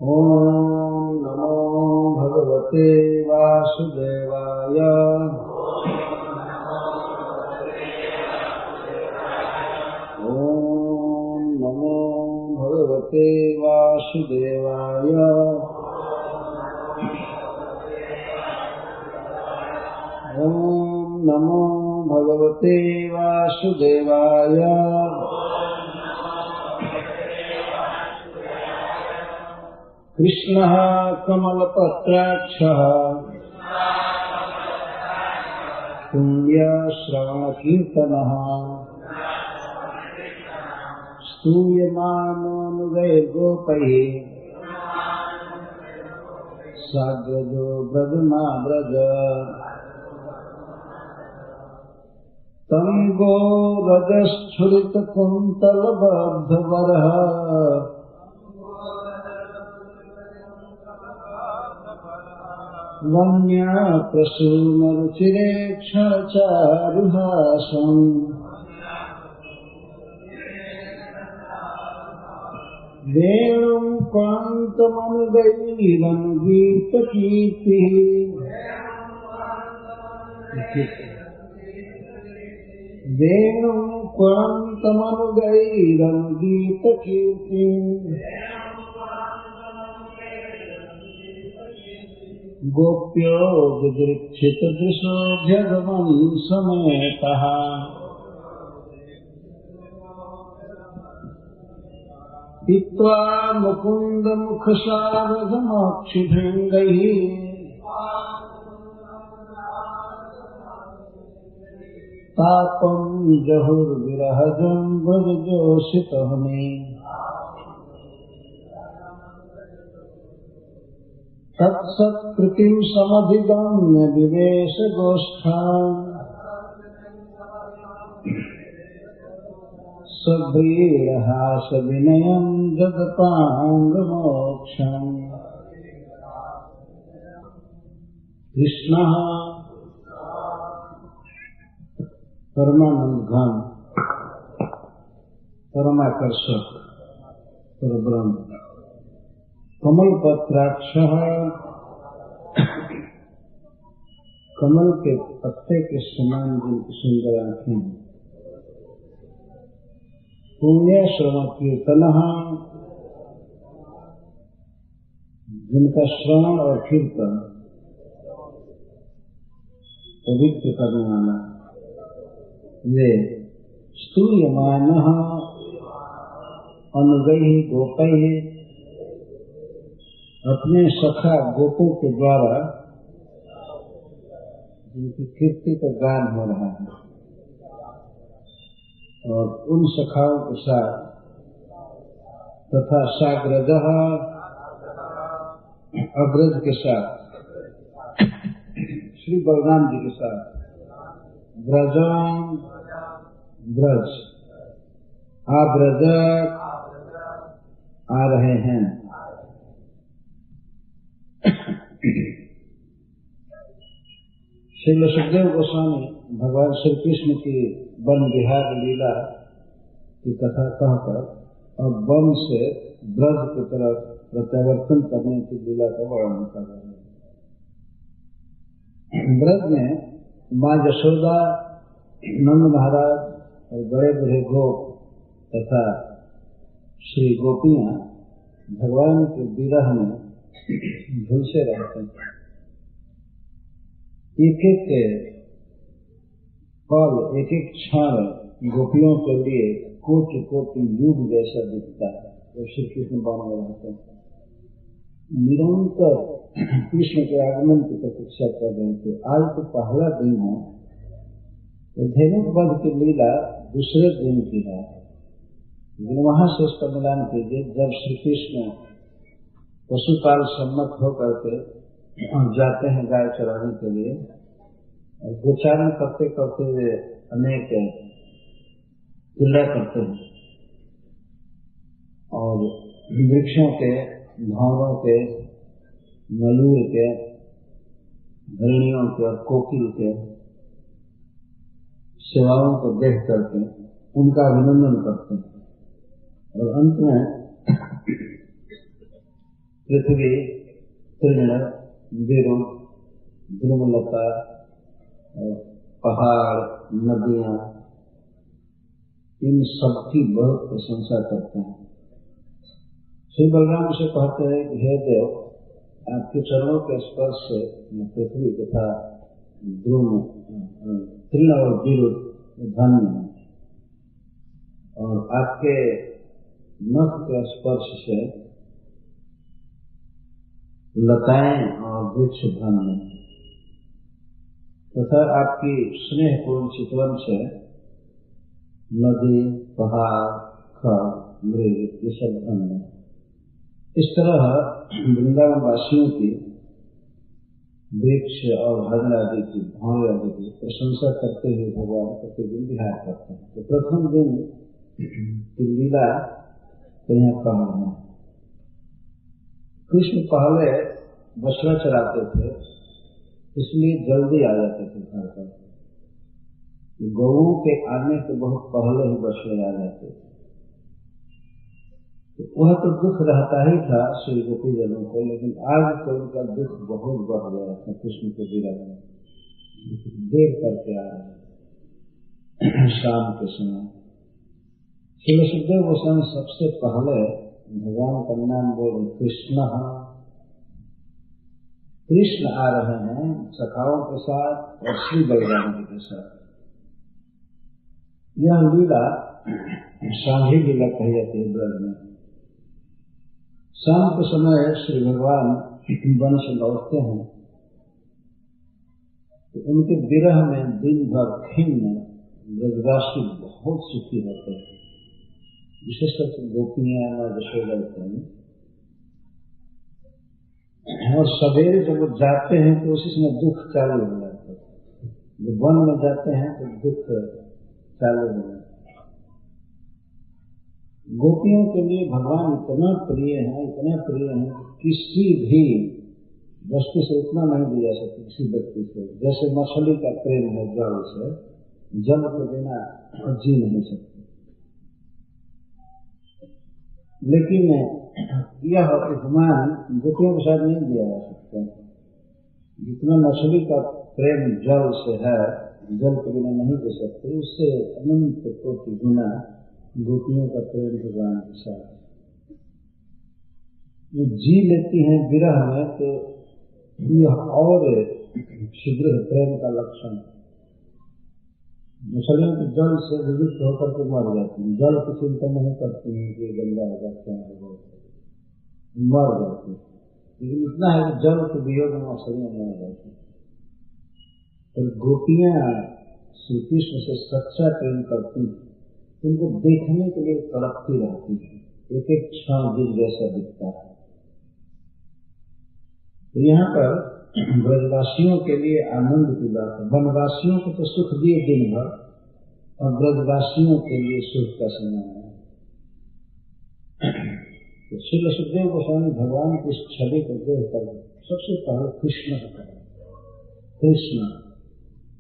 ओम नमो भगवते वासुदेवाय। ओम नमो भगवते वासुदेवाय। ओम नमो भगवते वासुदेवाय। कृष्णः कमलपत्राक्षः पुण्यश्रवणकीर्तनः स्तूयमानोऽनुगैर्गोपैः साग्रजो ब्रजमाव्रज। तं गोरजस्फुरितकुन्तलबद्धवरः वन्याप्रसूनरुचिरेक्षणचारुहासम् वेणुं कान्तमनुगैरनुगीतकीर्तिः वेणुं कान्तमनुगैरनुगीतकीर्तिः गोप्यो विदृक्षितदृशोऽभ्यगमन् समेतः पीत्वा मुकुन्दमुखसारगमक्षिभृङ्गैः तापं जहुर्विरहजं व्रजजोषितहमे तत्सत्कृतिं समधिगम्य विवेशगोष्ठाम् सभ्रीरहासविनयं जगताङ्गमोक्षम्। कृष्णः परमानंद घन परमाकर्षक परब्रह्म कमल पत्राक्षः कमल के पत्ते के समान जिनकी सुंदर आंखें हैं। पुण्य श्रवण कीर्तनः जिनका श्रवण और कीर्तन पवित्र करने वाला वे स्तूयमानः अनुगैः गोपैः अपने सखा गोपों के द्वारा जिनकी कीर्ति का गान हो रहा है और उन सखाओं के साथ तथा साग्रजः अग्रज के साथ श्री बलराम जी के साथ ब्रजम ब्रज आब्रज आ रहे हैं। श्री सुखदेव गोस्वामी भगवान श्री कृष्ण की वन विहार लीला की कथा कहकर और वन से ब्रज की तरफ प्रत्यावर्तन करने की लीला का वर्णन कर रहे हैं। ब्रज में माँ यशोदा, नंद महाराज और बड़े बड़े गोप तथा श्री गोपियां भगवान के विरह में झुलसे रहते हैं। एक एक पल एक एक क्षण गोपियों के लिए कोटि कोटि युग जैसा दिखता है। तो श्री कृष्ण वन में रहते हैं, निरंतर कृष्ण के आगमन की प्रतीक्षा कर रहे थे। आज तो पहला दिन है, धेनुक वध की लीला दूसरे दिन की है, लेकिन वहां से उसका मिलान कीजिए। जब श्री कृष्ण पशुपाल सम्मत होकर के जाते हैं गाय चराने के लिए और गोचारण करते करते वे अनेक क्रीड़ा करते हैं और वृक्षों के, भावों के, मयूर के, हरिणियों के और कोकिल के सेवाओं को देख करके उनका अभिनंदन करते हैं और अंत में पृथ्वी, तृण, विरुद्ध, ध्रुमलता, पहाड़, नदियां, इन सबकी बहुत प्रशंसा करते हैं। श्री बलराम से कहते हैं कि हे देव, आपके चरणों के स्पर्श से पृथ्वी तथा ध्रुम, तृण और विरुद्ध धन्य है, और आपके नख के स्पर्श से लताएं और वृक्ष धन्य है, तथा आपकी स्नेहपूर्ण चितवन से नदी, पहाड़, खड़, मृग ये सब धन्य है। इस तरह वृंदावन वासियों की वृक्ष और हरण आदि की, भाव आदि की प्रशंसा करते हुए भगवान प्रतिदिन विहार करते हैं। तो प्रथम दिन की लीला यहाँ कहा है। कृष्ण पहले बछड़ा चराते थे, इसलिए जल्दी आ जाते थे घर पर। गौओं के आने के बहुत पहले ही बछड़े आ जाते थे। वह तो दुख रहता ही था श्री गोपी जनों को, लेकिन आज तो उनका दुख बहुत बढ़ गया था। कृष्ण के विरह में देर करके आ रहे शाम के समय। श्री सुखदेव गोस्वामी सबसे पहले भगवान का नाम बोले कृष्ण। कृष्ण आ रहे हैं सखाओं के साथ और श्री बलराम जी के साथ। यह लीला सांझी लीला कही जाती है ब्रज में। शाम के समय श्री भगवान वन से लौटते हैं तो उनके विरह में दिन भर खिन्न ब्रजवासी बहुत सुखी होते हैं, विशेषकर गोपियां यशोदा इत्यादि। और सवेरे जब वो जाते हैं तो उसी समय दुख चालू हो जाता है। जब वन में जाते हैं तो दुख चालू हो जाता है। गोपियों के लिए भगवान इतना प्रिय है, इतना प्रिय है, किसी भी वस्तु से उतना नहीं दिया सकता किसी व्यक्ति से। जैसे मछली का प्रेम है जल से, जल के बिना जी नहीं सकते। लेकिन यह उपमान गोपियों के साथ नहीं दिया जा सकता। जितना मछली का प्रेम जल से है, जल के बिना नहीं दे सकते, उससे अनंत कोटि गुना गोपियों का प्रेम भगवान के साथ। वो जी लेती हैं विरह में, तो यह और सुदृढ़ प्रेम का लक्षण। मछलियों के जल से विलुप्त होकर के मर जाती हैं। जल की चिंता नहीं करती हैं कि गंदा होगा क्या होगा, मर जाती है। लेकिन इतना है कि जल के वियोग में मछलियां मर जाती हैं। तो गोपियां श्री कृष्ण से सच्चा प्रेम करती हैं, उनको देखने के लिए तड़पती रहती है। एक एक क्षण दिन जैसा दिखता है। तो यहाँ पर ब्रजवासियों के लिए आनंद की बात है। वनवासियों को तो सुख दिए दिन भर, और ब्रजवासियों के लिए सुख का समय है। तो श्री सुखदेव गोस्वामी भगवान की इस छवि को देख कर सबसे पहले कृष्ण का कृष्ण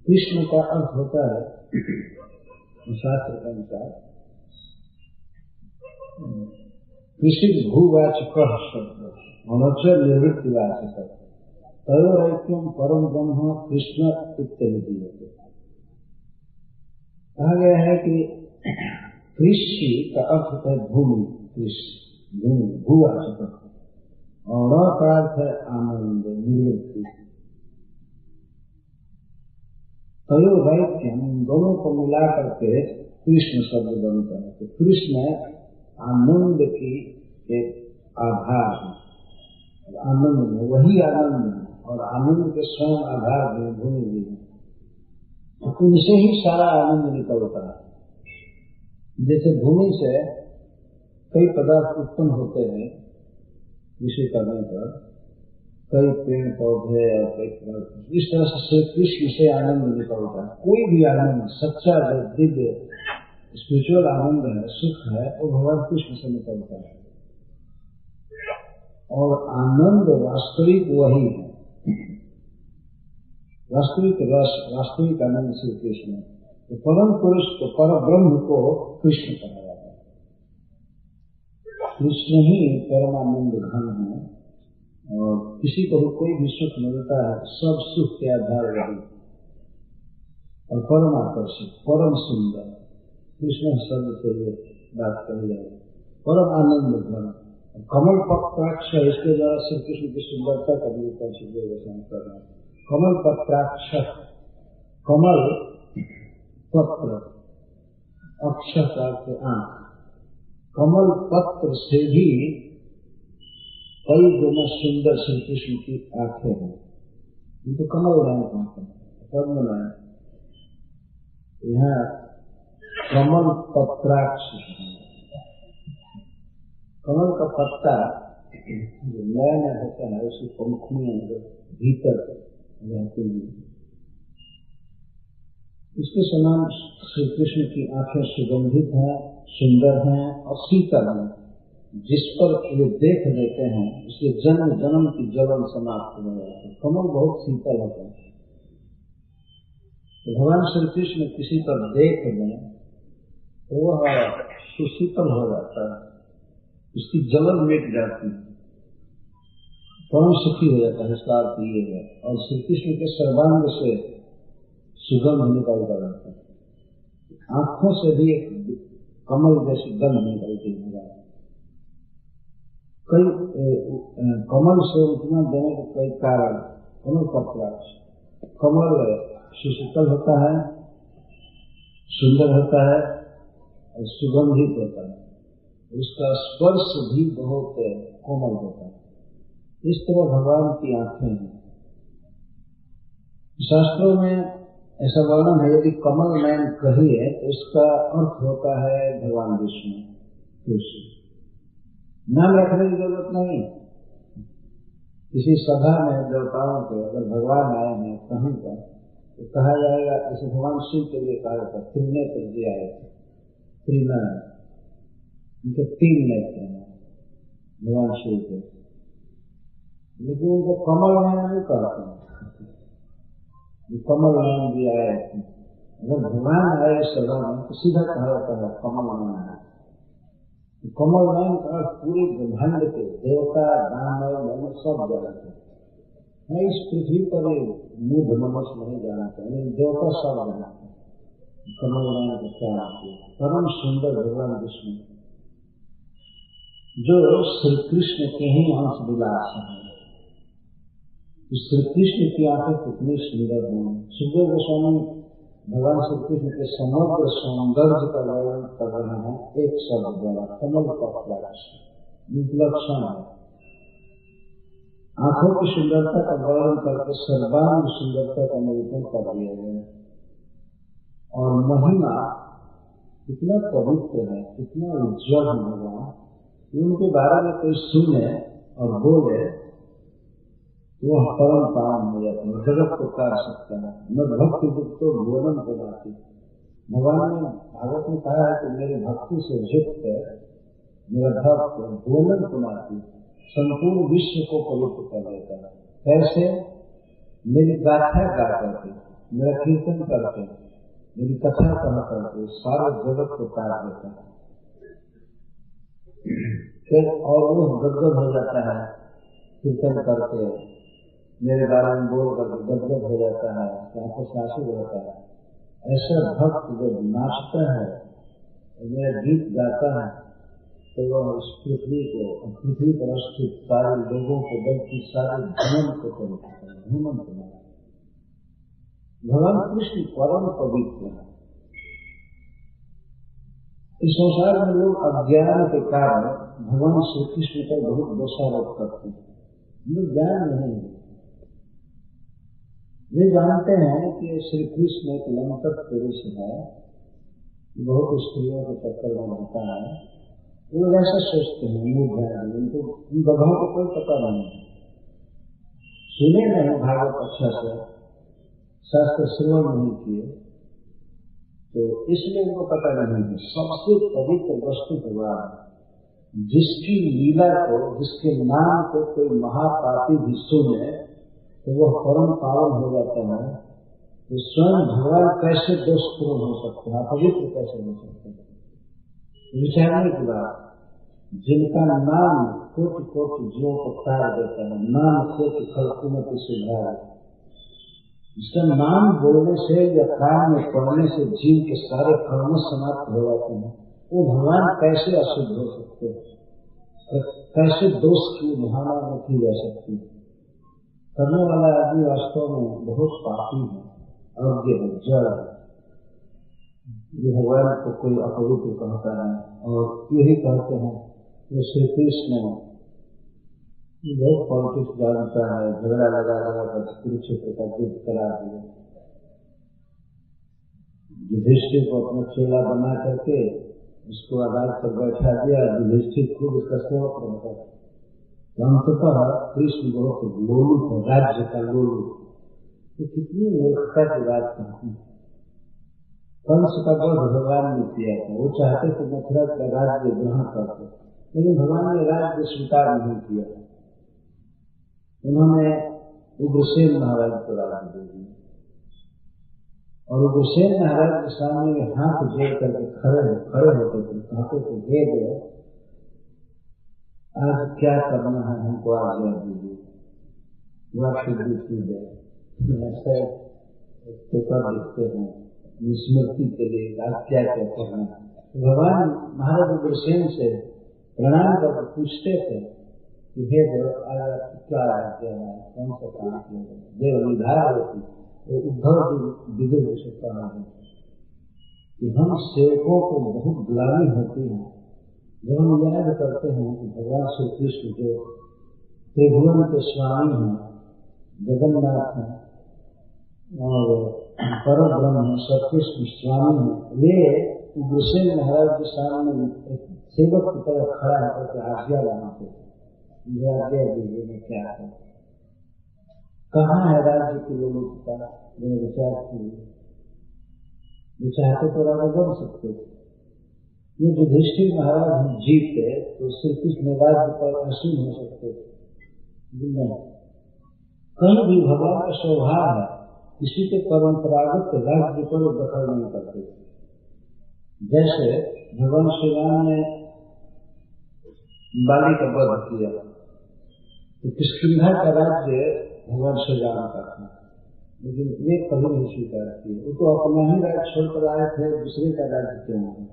कृष्ण का अर्थ होता है शास्त्र के अनुसार कृषि भूवाचक शब्द अनचर निवृत्तिवाचक तयोरैक्यम परम ब्रह्म कृष्ण इत्यादि। कहा गया है कि कृषि का अर्थ होता है भूमि, कृषि भूमि भूवाचक, और का अर्थ है आनंद निवृत्ति। तयोरैक्यम दोनों को मिला करके कृष्ण शब्द बनता है। तो कृष्ण आनंद की एक आधार है, आनंद में वही आनंद है, और आनंद के स्वयं आधार में भूमि भी है। उनसे ही सारा आनंद निकलता है। जैसे भूमि से कई पदार्थ उत्पन्न होते हैं कृषि करने पर, कई पेड़ पौधे और कई पदार्थ, इस तरह से कृष्ण से आनंद निकलता है। कोई भी आनंद, सच्चा जो दिव्य स्पिरिचुअल आनंद है, सुख है, वो भगवान कृष्ण से निकलता है। और आनंद वास्तविक वही है, वास्तविक रस, वास्तविक आनंद श्री कृष्ण है। तो परम पुरुष को, परम ब्रह्म को कृष्ण कहा जाता है। कृष्ण ही परमानंद घन है, किसी को भी कोई भी सुख मिलता है, सब सुख के आधार वही और परम आकर्षित, परम सुंदर, कृष्ण शब्द से ये बात कही जाए, परम आनंद भरा। कमल पत्राक्ष, इसके द्वारा श्री कृष्ण की सुंदरता का निरूपण सुखदेव गोस्वामी कर रहे हैं। कमल पत्राक्ष, कमल पत्र, अक्षर का अर्थ आंख, कमल पत्र से भी कई गुना सुंदर श्री कृष्ण की आंखें हैं। इनको कमल नयन कहते हैं, पद्म नयन। यहाँ कमल पत्राक्ष, कमल का पत्ता जो नया नया होता है उसकी पंखुड़ियां भीतर रहती हैं, इसके समान श्री कृष्ण की आंखें सुगंधित हैं, सुंदर हैं और शीतल हैं। जिस पर ये देख लेते हैं उसके जन्म जन्म की जलन समाप्त हो जाती है। कमल बहुत शीतल होता है। तो भगवान श्री कृष्ण किसी पर देख लें तो वह सुशीतल हो जाता है, उसकी जलन मिट जाती है, परम सुखी हो जाता है। इसका अर्थ ये है। और श्री कृष्ण के सर्वांग से सुगंध निकलता रहता है, आंखों से भी एक कमल जैसी गंध निकलती है। कई कमल से उतना देने के कई कारण। कमल पत्राक्ष, कमल सुशीतल होता है, सुंदर होता है और सुगंधित होता है, उसका स्पर्श भी बहुत कोमल होता है। इस तरह भगवान की आंखें हैं। शास्त्रों में ऐसा वर्णन है, यदि कमल नयन कहिए तो इसका अर्थ होता है भगवान विष्णु कृष्ण। नाम रखने की जरूरत नहीं। किसी सभा में देवताओं को अगर भगवान आए हैं कहीं पर तो कहा जाएगा, जैसे भगवान शिव के लिए कहा जाता है त्रिनेत्र जी आए थे, त्रिनयन, उनके 3 नेत्र हैं भगवान शिव के, लेकिन उनको कमल नयन नहीं कहते हैं। कमल नयन भी आए थे। अगर भगवान आए सभा में तो सीधा कहा जाता है कमल नयन आए। कमल नयन का पूरे ब्रह्मांड के देवता, दानव, मनुष्य सब जानते हैं। इस पृथ्वी पर मूढ़ मनुष्य नहीं जानते, लेकिन देवता सब जानते हैं कमल नयन को क्या आते हैं। परम सुंदर भगवान विष्णु जो श्री कृष्ण के ही अंश विलास है। श्री कृष्ण की आंखें कितनी सुंदर हैं। सुखदेव गोस्वामी भगवान श्री कृष्ण के समग्र सौंदर्य का वर्णन कर रहे हैं एक शब्द द्वारा, कमल पत्राक्ष। लक्षण है आंखों की सुंदरता का वर्णन करके सर्वांग सुंदरता का निरूपण कर दिया गया। और महिमा कितना पवित्र है, कितना उज्जवल भगवान, उनके बारे में कोई सुने और बोले वो परम पावन हो जाता है, जगत को काट सकता है। न भक्ति तो बोलन को जाती। भगवान ने भागवत में कहा है कि मेरी भक्ति से युक्त मेरा भक्त बोलन को नाती संपूर्ण विश्व को पवित्र कर देता है। कैसे? मेरी गाथा गा करके, मेरा कीर्तन करके, मेरी कथा कहा करके सारे जगत को काट देता है। फिर और वो गदगद हो जाता है कीर्तन करके, मेरे बारे में बोल करके गदगद हो जाता है, आंखों से आंसू होता है। ऐसा भक्त जब नाचता है और मेरा गीत गाता है तो वह उस पृथ्वी को, पृथ्वी पर स्थित सारे लोगों को, बल्कि सारे धर्म को पवित्र है, धूमन को। भगवान कृष्ण परम पवित्र है। इस संसार में लोग अज्ञान के कारण भगवान श्री कृष्ण का बहुत दोषारोप करते हैं। उन्हें ज्ञान नहीं है। वे जानते हैं कि श्री कृष्ण एक लंपट पुरुष है, बहुत स्त्रियों के चक्कर में रहता है। वो ऐसा सोचते हैं, उनको उन गधों को कोई पता नहीं है, सुने नहीं भागवत अच्छा से, शास्त्र श्रवण नहीं किए, तो इसलिए उनको पता नहीं है। सबसे पवित्र वस्तु भगवान, जिसकी लीला को, जिसके नाम को कोई महापापी भी सुने तो वह परम पावन हो जाता है। तो स्वयं भगवान कैसे दोषपूर्ण हो सकते हैं, अपवित्र कैसे हो सकते हैं? विचारने की बात। जिनका नाम कोटि कोटि जीवों को तार देता है, नाम कोटि खलकुमति सुधार। इसका नाम बोलने से या कान में पढ़ने से जीव के सारे कर्म समाप्त हो जाते हैं। वो भगवान कैसे अशुद्ध हो सकते हैं, कैसे दोष की भावना में की जा सकती है। करने वाला आदमी वास्तव में बहुत पापी है, अज्ञ है, जड़ है। ये भगवान को कोई अपवित्र कहता है और यही कहते हैं कि श्री कृष्ण बहुत पॉलिटिक्स जानता है, झगड़ा लगा कर कुरुक्षेत्र का युद्ध करा दिया। युधिष्ठिर को अपना चेला बना करके उसको अदालत पर बैठा दिया। युधिष्ठिर खुद उसका सेवक रहता है। अंततः कृष्ण बहुत लोलुप है, राज्य का लोलुप। तो कितनी मूर्खता की बात करती है। कंस का वध भगवान ने किया था। वो चाहते थे मथुरा का राज्य ग्रहण करते, लेकिन भगवान ने राज्य स्वीकार नहीं किया। उन्होंने उग्रसेन महाराज को राज्य दे दिया और उग्रसेन महाराज के सामने हाथ जोड़ करके खड़े होते थे, कहते थे हे देव, आज क्या करना है, हमको आज्ञा दीजिए। वह ऐसे पेपर लिखते हैं स्मृति के लिए, आज क्या क्या करना है। भगवान महाराज उग्रसेन से प्रणाम करके पूछते थे कि हे देव, आज क्या आज्ञा है, कौन सा काम किया। देव विधार होती, उद्धव जी विदुर से कहा है कि हम सेवकों को बहुत ग्लानि होती है जब हम याद करते हैं कि भगवान श्री कृष्ण जो त्रिभुवन के स्वामी हैं, जगन्नाथ हैं और परम ब्रह्म सबके स्वामी हैं, वे उग्रसेन महाराज के सामने सेवक की तरह खड़ा होकर के आज्ञा मांगते थे, आज्ञा दीजिए, मैं क्या करूं। कहाँ है राज्य की लोलुपता, मैंने विचार किया। चाहते तो राजा बन सकते थे। ये युधिष्ठिर महाराज हम जीते तो श्री कृष्ण राज्य पर असीम हो सकते थे। कहीं भी भगवान का स्वभाव है, किसी के परंपरागत राज्य पर दखल नहीं करते। जैसे भगवान श्री राम ने बाली का वध किया तो किष्किंधा का राज्य भगवान श्री राम का था, लेकिन वे कभी नहीं स्वीकार किए। वो तो अपना ही राज्य छोड़कर आए थे, दूसरे का राज्य क्यों है।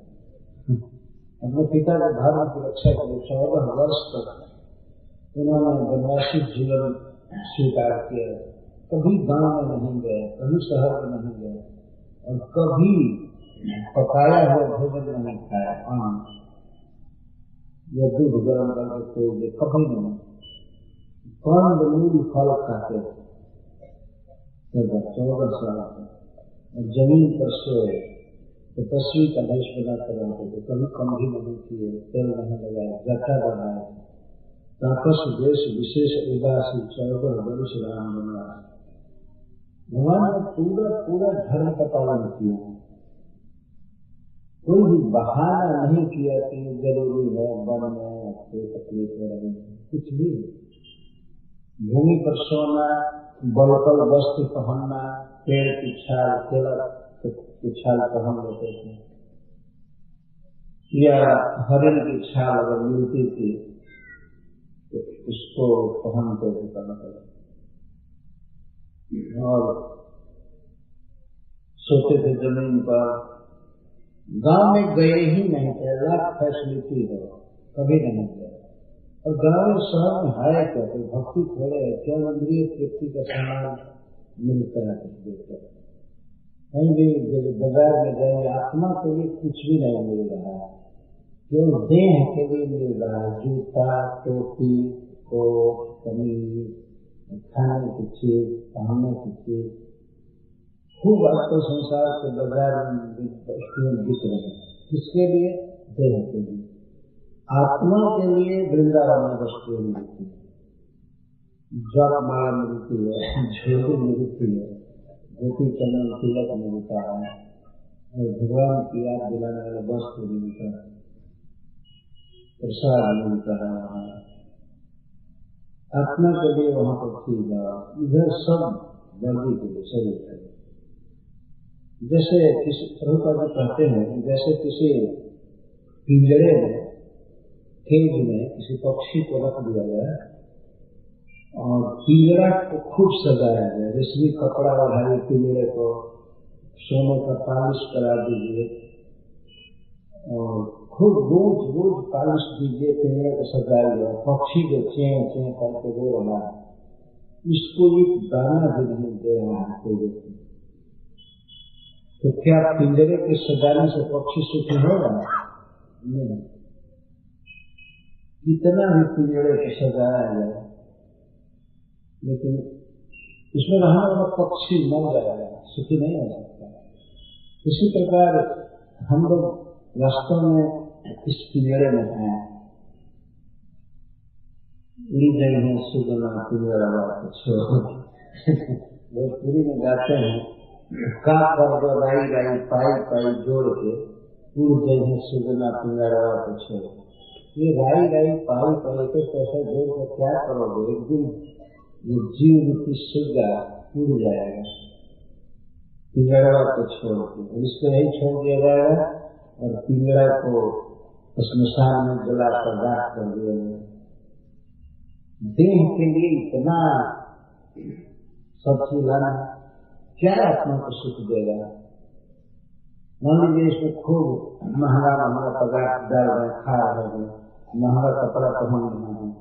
अपने पिता के धर्म की रक्षा के लिए 14 वर्ष तक उन्होंने वनवासी जीवन स्वीकार किया। कभी गांव में नहीं गए, कभी शहर में नहीं गए और कभी पकाया हुआ भोजन नहीं खाया, अन्न या दूध गर्म करके कोई दे, कभी नहीं। कंद मूल फल खाते 14 साल और जमीन पर सोए, तपस्वी का देश बनाकर रहते थे। कभी कंघी नहीं किए, तेल नहीं लगाए, जटा बनाए, तापस देश विशेष उदासी 14 वर्ष राम बनवास। भगवान ने पूरा धर्म का पालन किया। कोई भी बहाना नहीं किया कि जरूरी है वन में कोई तकलीफ हो रही है, कुछ भी। भूमि पर सोना, बलकल वस्त्र पहनना, पेड़ की छाल, केला की छाल पहन लेते थे, या हरिण की छाल अगर मिलती थी तो उसको पहनते थे कभी, और सोते थे जमीन पर। गांव में गए ही नहीं थे, लाख फैसिलिटी हो, कभी नहीं गए। और गांव शहर में है क्या, कोई भक्ति थोड़े है, क्या इंद्रिय तृप्ति का सामान मिलता है कुछ देर तक। कहीं भी बाजार में जाए, आत्मा के लिए कुछ भी नहीं मिल रहा है, केवल देह के लिए मिल रहा है। जूता, टोपी, कोट, कमीज, खाने की चीज, पहनने की चीज, खूब आजकल संसार के बाजार में बिक रहे हैं। किसके लिए? देह के लिए। आत्मा के लिए वृंदावन में वस्तुएं मिलती है, जप माला मिलती है, झोली मिलती है, गोपी चंदन तिलक मिलता है और भगवान की याद दिलाने वाला वस्त्र मिलता है, प्रसाद मिलता है। वहाँ आत्मा के लिए वहाँ पर चीज है, इधर सब वर्दी के लिए शरीर के लिए। जैसे किसी प्रभुपाद जी कहते हैं, जैसे किसी पिंजरे में केज में किसी पक्षी को रख दिया जाए और पिंजरा को खूब सजाया जाए, रेशमी कपड़ा ओढ़ाइए पिंजरे को, सोने का पालिश करा दीजिए और खूब रोज रोज पालिश दीजिए, पिंजरे को सजाइए। पक्षी को चें चें करके रो रहा है, इसको एक दाना भी नहीं दे रहा है कोई व्यक्ति, तो क्या पिंजरे के सजाने से पक्षी सुखी होगा? नहीं। कितना भी पिंजरे को सजाया जाए लेकिन इसमें रहने वाला पक्षी मर जाएगा, सुखी नहीं हो सकता। इसी प्रकार हम लोग वास्तव में इस पिंजरे में हैं, ली गई है सुगना पिंजरा भोजपुरी में गाते हैं, का कर राई राई पाई पाई जोड़ के उड़ गई है सुगना पिंजरा छोड़। ये राई राई पाई पाई के पैसे जोड़ कर क्या करोगे? एक दिन ये जीव रूपी सुगा उड़ जाएगा पिंजरा को छोड़ के, इसको यही छोड़ दिया जाएगा और पिंजरा को स्मशान में जलाकर राख कर दिया जाएगा। देह के लिए इतना सब चीज लाना क्या आत्मा को सुख देगा? मान लीजिए इसमें खूब महंगा महंगा पदार्थ डाल रहे, खा रहे हैं, महंगा कपड़ा पहन रहे हैं,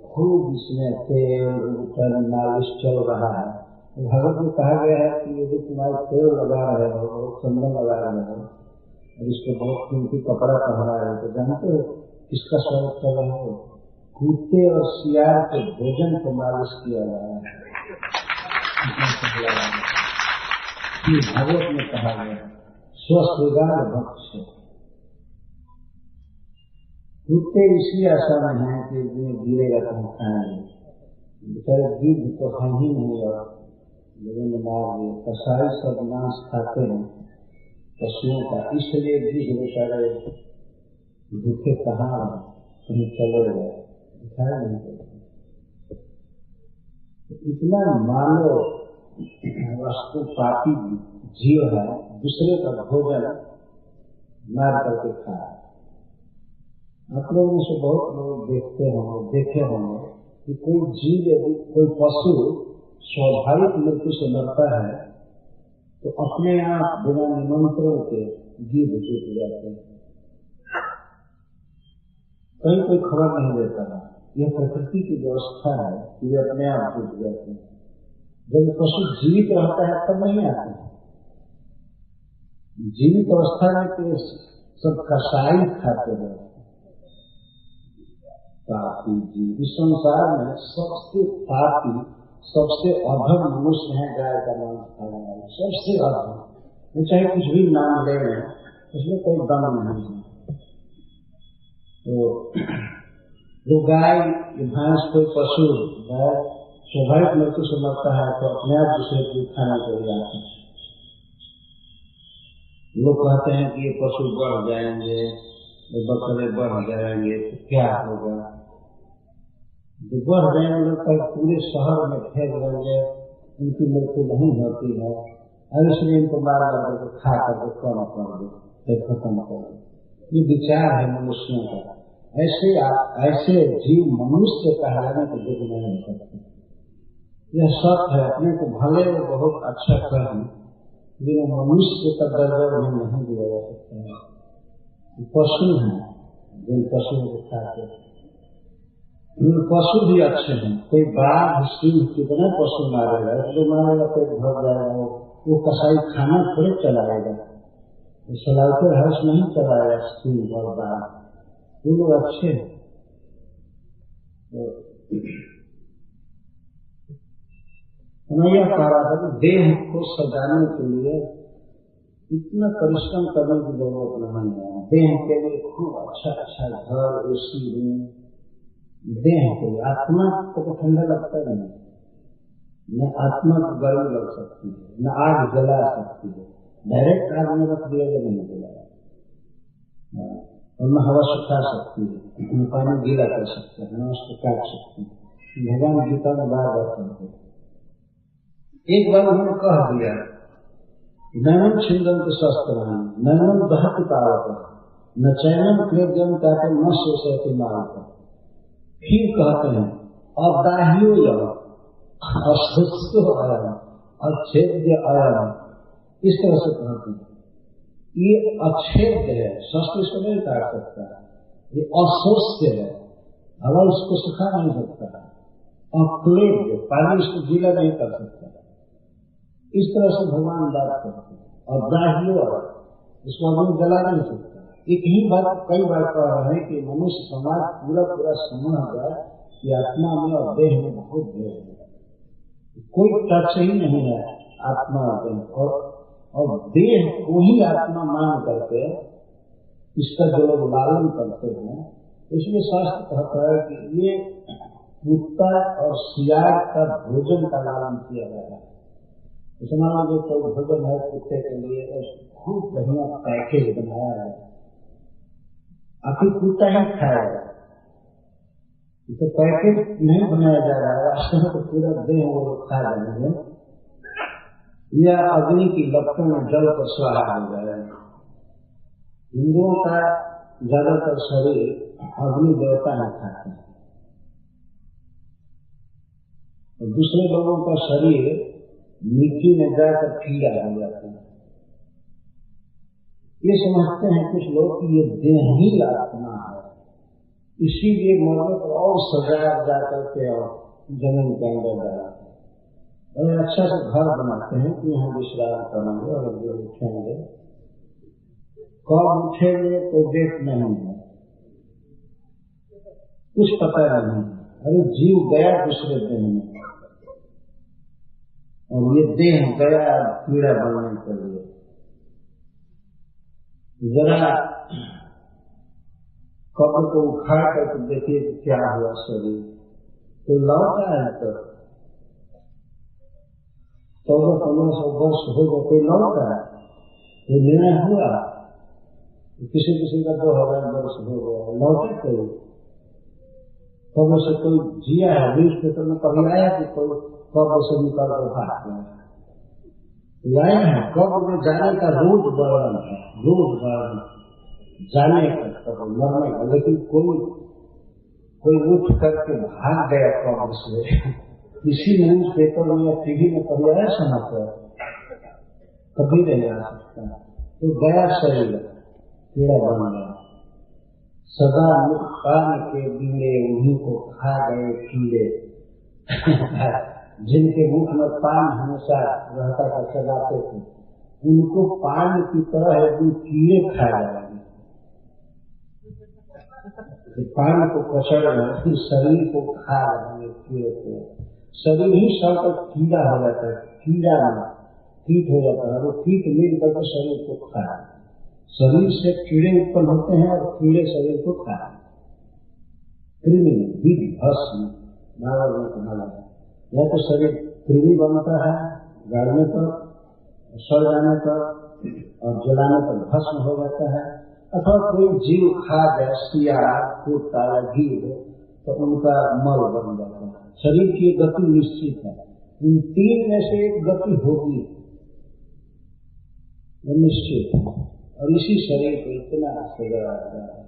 खूब इसमें तेल मालिश चल रहा है। भगवत में कहा गया है कि यदि तुम्हारे तेल लगा रहे हो, चंदन लगा रहे हो और इसको बहुत कीमती कपड़ा पहना रहे हो, तो जानते हो किसका स्वागत कर रहे हो? कुत्ते और सियार के भोजन को मालिश किया जा रहा है। ये भागवत में कहा गया है, स्वश्रृंगार भक्ष। कुत्ते इसी आशा में हैं कि गिरेगा तो हम खाएंगे, बेचारे गिद्ध तो है ही नहीं और लोगों ने मार दिए। कसाई सब मांस खाते हैं पशुओं का, इसलिए गिद्ध बेचारे भूखे कहाँ कहीं चले गए, दिखाई नहीं पड़ता। इतना मानव वस्तु पापी जीव है, दूसरे का भोजन मार करके खाए। आप लोगों में से बहुत लोग देखे होंगे कि कोई जीव यदि कोई पशु स्वाभाविक मृत्यु से मरता है तो अपने आप बिना निमंत्रण के गिद्ध छूट जाते हैं, कहीं कोई खबर नहीं देता है। यह प्रकृति की व्यवस्था है कि वे अपने आप छूट जाते हैं। जब पशु जीवित रहता है तब नहीं आते हैं। जीवित अवस्था में तो सब कसाई खाते हैं, पापी जीव। इस संसार में सबसे पापी सबसे अधम मनुष्य है गाय का नाम खाने वाले, सबसे अधम। वो चाहे कुछ भी नाम ले रहे हैं उसमें कोई दम नहीं है। तो जो गाय भैंस कोई पशु गाय स्वाभाविक मृत्यु से मरता है तो अपने आप दूसरे को खाने के लिए आते हैं। लोग कहते हैं कि ये पशु बढ़ जाएंगे, ये बकरे बढ़ जाएंगे तो क्या होगा? जो बढ़ जाएंगे लोग पूरे शहर में फेंक देंगे, उनकी मृत्यु नहीं होती है और इसलिए इनको मार करके खा करके कम कर दो, फिर खत्म कर दो। ये विचार है मनुष्यों का। ऐसे जीव मनुष्य कहलाने को योग्य नहीं हो सकते। यह सत्य है, अपने को भले वो बहुत अच्छा करें लेकिन मनुष्य का दर्जा उन्हें नहीं दिया जा सकता है। पशु हैं, जिन पशुओं को खाते पशु भी अच्छे हैं। कोई बाघ सिंह कितने पशु मारेगा, जो मारेगा पेट भर जाएगा, वो कसाई खाना थोड़े चलाएगा, सलाइटर हर्ष नहीं चलाएगा सिंह और बाघ, वो लोग अच्छे हैं। मैं यह कह रहा था कि देह को सजाने के लिए इतना परिश्रम करने की जरूरत नहीं है। देह के लिए खूब अच्छा अच्छा घर, एसी रूम, देह के लिए। आत्मा को तो ठंडा लगता नहीं, न आत्मा को गर्मी लग सकती है, न आग जला सकती है। डायरेक्ट आग में रख दिया जाए नहीं जलाया, और न हवा सुखा सकती है, न पानी गीला कर सकते हैं, न उसको काट सकते हैं। भगवान गीता में बार बार कहते हैं। एक बार उन्होंने कह दिया, नैनम छिंदन के शस्त्र, नैनम दहत पावक, न चैनम क्लेद्यम कहते न शोषयति मार्ग। फिर कहते हैं अदाह्यो यम अशुष्को अयम अच्छेद्य अयम, इस तरह से कहते हैं। ये अच्छेद्य है, शस्त्र इसको नहीं काट सकता है, ये अशोष्य है, हवा उसको सुखा नहीं सकता है, अक्लेद्य पानी इसको गीला नहीं कर सकता। इस तरह से भगवान बात करते हैं। अदाह्यो इसको आदमी जला नहीं सकता। एक ही बात कई बार कह रहे हैं कि मनुष्य समाज पूरा समझ गया कि आत्मा में और देह में बहुत भेद है, कोई टच ही नहीं है आत्मा और देह को ही आत्मा मान करके इसका जो लोग लालन करते हैं। इसलिए शास्त्र कहता है कि ये कुत्ता और सियार का भोजन का लालन किया गया है। इसमें जो कोई भोजन है कुत्ते के लिए खूब बढ़िया पैकेज बनाया है, आखिर कुत्ता ही खाएगा, इसे पैकेज नहीं बनाया जा रहा है, वास्तव में तो पूरा देह वो खा जाएंगे या अग्नि की लपटों में जल पर स्वाहा हो जाएगा। हिंदुओं का ज्यादातर शरीर अग्नि देवता है खाते हैं और दूसरे लोगों का शरीर मिट्टी में जाकर कीड़ा हो जाता है। ये समझते हैं कुछ लोग कि ये देह ही आत्मा है, इसीलिए मरने पर और सजा जाकर के और जमीन के अंदर डाला और अच्छा से घर बनाते हैं कि यहाँ विश्राम करेंगे और जो उठेंगे, कब उठेंगे तो डेट नहीं है, कुछ पता नहीं। अरे जीव गया दूसरे देह में और ये देह गया कीड़ा बनने के लिए। जरा कब्र को उखाड़ करके देखिए कि क्या हुआ शरीर, तो लौटा है तो 1400-1500 वर्ष हो गए, कोई लौटा है, ये निर्णय हुआ, किसी का 2000 वर्ष हो गया, लौटे कोई कब्र से कोई जिया है। न्यूज पेपर में कभी आया कि कोई कब्र से निकल कर भाग गया है। कब्र में जाने का रोज वर्णन है, रोज वर्णन जाने का मरने का, लेकिन कोई उठ करके भाग गया कब्र से, इसी न्यूज पेपर में या टीवी में कभी आया समाचार, कभी नहीं आ सकता। तो गया शरीर कीड़ा बन गया, सदा मुख पान के बीड़े उन्हीं को खा गए कीड़े जिनके मुख में पान हमेशा रहता था चलाते थे, उनको पान की तरह यदि कीड़े खा जाएंगे, पान को कचड़ रहे शरीर को खा जाएंगे कीड़े को, शरीर ही सब कीड़ा हो जाता है, कीड़ा में कीट हो जाता है, वो कीट मिल करके शरीर को खा, शरीर से कीड़े उत्पन्न होते हैं और कीड़े शरीर को खाते हैं। कृमि विधि भस्म या तो शरीर कृमि बनता है गाड़ने पर, सड़ जाने पर और जलाने पर भस्म हो जाता है, अथवा कोई जीव खा जाए, सियार कुत्ता या गिर, तो उनका मल बन जाता है। शरीर की गति निश्चित है, इन तीन में से एक गति होगी निश्चित है, और इसी शरीर को इतना सजाया जाता है।